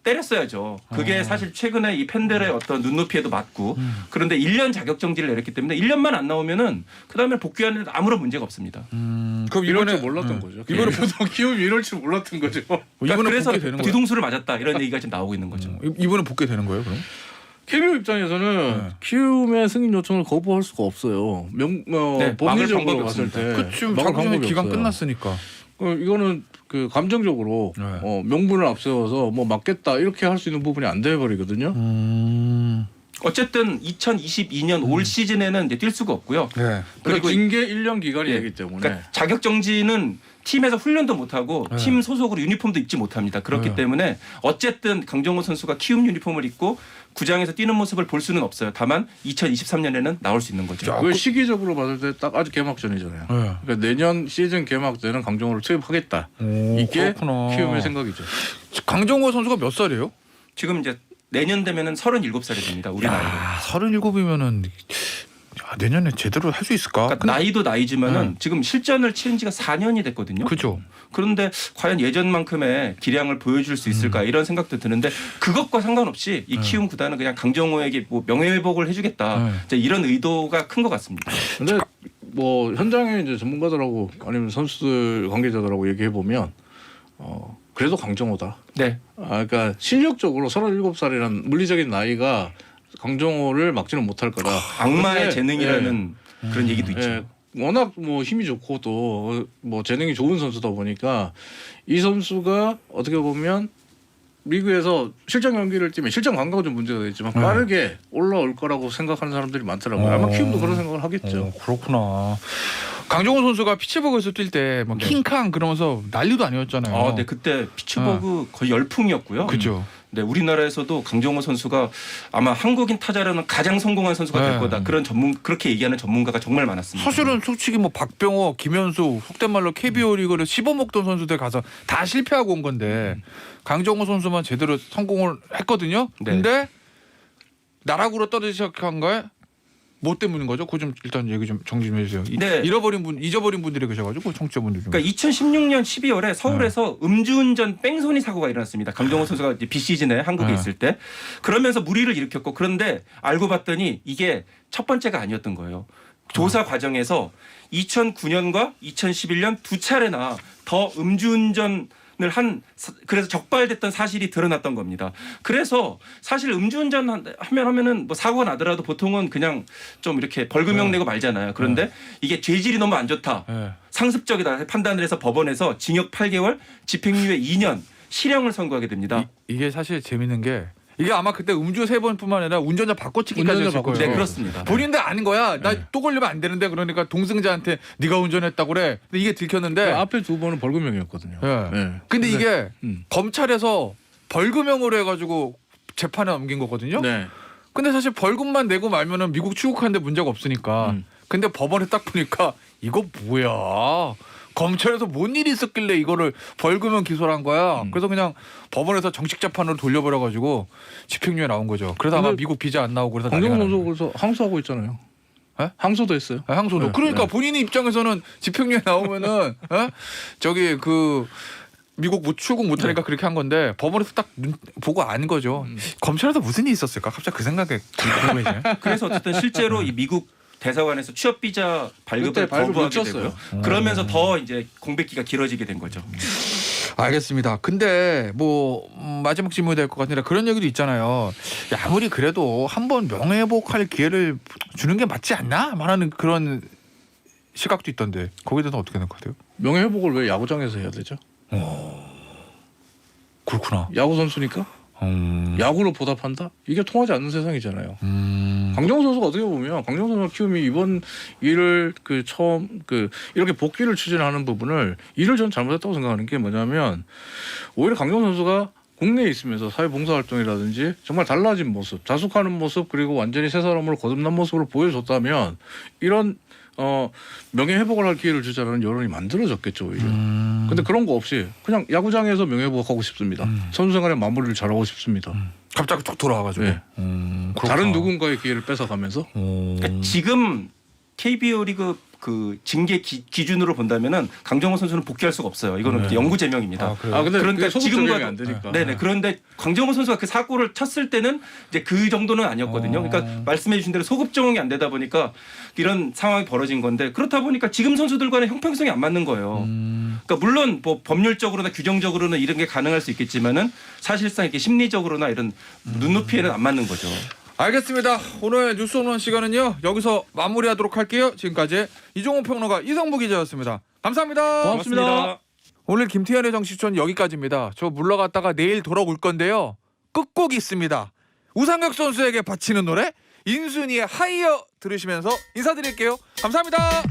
때렸어야죠. 그게 사실 최근에 이 팬들의 어떤 눈높이에도 맞고 그런데 1년 자격정지를 내렸기 때문에 1년만 안 나오면은 그다음에 복귀하는 데 아무런 문제가 없습니다. 그럼 이럴 줄 몰랐던 거죠. 이번에 보통 키움이 이럴 줄 몰랐던 거죠. 그러니까 그래서 뒤통수를 맞았다 이런 얘기가 지금 나오고 있는 거죠. 이번에 복귀 되는 거예요, 그럼? KBO 입장에서는 키움의 승인 요청을 거부할 수가 없어요. 법리적으로 봤을 때 그렇죠. 방법이 기간 끝났으니까. 이거는 그 감정적으로 명분을 앞세워서 뭐 맞겠다 이렇게 할 수 있는 부분이 안 돼버리거든요. 어쨌든 2022년 올 시즌에는 이제 뛸 수가 없고요. 네. 그리고 징계 1년 기간이 되기 때문에 그러니까 자격 정지는 팀에서 훈련도 못하고 팀 소속으로 유니폼도 입지 못합니다. 그렇기 때문에 어쨌든 강정호 선수가 키움 유니폼을 입고 구장에서 뛰는 모습을 볼 수는 없어요. 다만 2023년에는 나올 수 있는 거죠. 그 시기적으로 봤을 때 딱 아직 개막 전이잖아요. 그러니까 내년 시즌 개막 때는 강정호를 투입하겠다. 이게 그렇구나. 키움의 생각이죠. 강정호 선수가 몇 살이에요? 지금 이제 내년 되면은 37살이 됩니다. 우리 나이로. 37이면은 내년에 제대로 할 수 있을까? 그러니까 나이도 나이지만은 지금 실전을 치른 지가 4년이 됐거든요. 그렇죠. 그런데 과연 예전만큼의 기량을 보여줄 수 있을까 이런 생각도 드는데 그것과 상관없이 이 키움 구단은 그냥 강정호에게 뭐 명예회복을 해주겠다 이제 이런 의도가 큰 것 같습니다. 근데 뭐 현장에 이제 전문가들하고 아니면 선수들 관계자들하고 얘기해 보면 그래도 강정호다. 네. 그러니까 실력적으로 37살이라는 물리적인 나이가 강정호를 막지는 못할 거다. 악마의 재능이라는 그런 얘기도 있죠. 워낙 뭐 힘이 좋고 또 뭐 재능이 좋은 선수다 보니까 이 선수가 어떻게 보면 리그에서 실전 경기를 뛰면 실전 감각은 좀 문제가 되겠지만 빠르게 올라올 거라고 생각하는 사람들이 많더라고요. 아마 키움도 그런 생각을 하겠죠. 그렇구나. 강정호 선수가 피츠버그에서 뛸 때 막 킹캉 그러면서 난리도 아니었잖아요. 네, 그때 피츠버그 거의 열풍이었고요. 그죠. 네, 우리나라에서도 강정호 선수가 아마 한국인 타자로는 가장 성공한 선수가 될 거다. 그렇게 얘기하는 전문가가 정말 많았습니다. 사실은 솔직히 뭐 박병호, 김현수 속된 말로 KBO 리그를 씹어먹던 선수들 가서 다 실패하고 온 건데 강정호 선수만 제대로 성공을 했거든요. 근데 나락으로 떨어지기 시작한 거에 뭐 때문인 거죠? 그거 좀 일단 얘기 좀 정리 좀 해주세요. 잊어버린 분들이 계셔가지고 청취자분들 중. 그러니까 2016년 12월에 서울에서 음주운전 뺑소니 사고가 일어났습니다. 강정호 선수가 이제 비시즌에 한국에 있을 때 그러면서 무리를 일으켰고 그런데 알고 봤더니 이게 첫 번째가 아니었던 거예요. 조사 과정에서 2009년과 2011년 두 차례나 더 음주운전 그래서 적발됐던 사실이 드러났던 겁니다. 그래서 사실 음주운전 하면은 뭐 사고가 나더라도 보통은 그냥 좀 이렇게 벌금형 내고 말잖아요. 그런데 이게 죄질이 너무 안 좋다. 상습적이다 판단을 해서 법원에서 징역 8개월, 집행유예 2년, 실형을 선고하게 됩니다. 이게 사실 재밌는 게 이게 아마 그때 음주 3번뿐만 아니라 운전자 바꿔치기까지 했을 거예요. 네, 그렇습니다. 본인도 아닌 거야. 나 또 걸리면 안 되는데 그러니까 동승자한테 네가 운전했다고 그래. 근데 이게 들켰는데 앞에 두 번은 벌금형이었거든요. 근데 이게 검찰에서 벌금형으로 해가지고 재판에 넘긴 거거든요. 근데 사실 벌금만 내고 말면은 미국 출국하는데 문제가 없으니까. 근데 법원에 딱 보니까 이거 뭐야? 검찰에서 뭔 일이 있었길래 이거를 벌금형 기소를 한 거야. 그래서 그냥 법원에서 정식 재판으로 돌려버려가지고 집행유예 나온 거죠. 그래서 아마 미국 비자 안 나오고 그래서 강정호 선수 그래서 항소하고 있잖아요. 항소도 했어요. 항소도. 그러니까 본인의 입장에서는 집행유예 나오면은 저기 그 미국 출국 못하니까 그렇게 한 건데 법원에서 딱 보고 안 거죠. 검찰에서 무슨 일이 있었을까? 갑자기 그 생각에 궁금해지네. 그래서 어쨌든 실제로 이 미국 대사관에서 취업 비자 발급을 거부하게 되고요. 그러면서 더 이제 공백기가 길어지게 된 거죠. 알겠습니다. 근데 뭐 마지막 질문이 될 것 같은데 그런 얘기도 있잖아요. 야, 아무리 그래도 한번 명예회복할 기회를 주는 게 맞지 않나? 말하는 그런 시각도 있던데 거기에 대해서 어떻게 생각하세요? 명예회복을 왜 야구장에서 해야 되죠? 그렇구나. 야구 선수니까 야구로 보답한다? 이게 통하지 않는 세상이잖아요. 강정호 선수가 어떻게 보면 강정호 선수가 키움이 이번 일을 처음 이렇게 복귀를 추진하는 부분을 일을 전 잘못했다고 생각하는 게 뭐냐면 오히려 강정호 선수가 국내에 있으면서 사회봉사활동이라든지 정말 달라진 모습, 자숙하는 모습 그리고 완전히 새 사람으로 거듭난 모습으로 보여줬다면 이런 명예회복을 할 기회를 주자라는 여론이 만들어졌겠죠 오히려. 근데 그런 거 없이 그냥 야구장에서 명예회복하고 싶습니다. 선수생활의 마무리를 잘하고 싶습니다. 갑자기 툭 돌아와가지고. 네. 다른 누군가의 기회를 뺏어가면서. 그러니까 지금 KBO 리그 그 징계 기준으로 본다면은 강정호 선수는 복귀할 수가 없어요. 이거는 영구 제명입니다. 근데 그러니까 지금과도 안 되니까. 네네. 그런데 강정호 선수가 그 사고를 쳤을 때는 이제 그 정도는 아니었거든요. 그러니까 말씀해주신 대로 소급 적응이 안 되다 보니까 이런 상황이 벌어진 건데 그렇다 보니까 지금 선수들과는 형평성이 안 맞는 거예요. 그러니까 물론 뭐 법률적으로나 규정적으로는 이런 게 가능할 수 있겠지만은 사실상 이렇게 심리적으로나 이런 눈높이에는 안 맞는 거죠. 알겠습니다. 오늘 뉴스 오는 시간은요 여기서 마무리하도록 할게요. 지금까지 이종호 평론가 이성부 기자였습니다. 감사합니다. 고맙습니다. 오늘 김태현의 정치쇼는 여기까지입니다. 저 물러갔다가 내일 돌아올 건데요. 끝곡이 있습니다. 우상혁 선수에게 바치는 노래 인순이의 하이어 들으시면서 인사드릴게요. 감사합니다.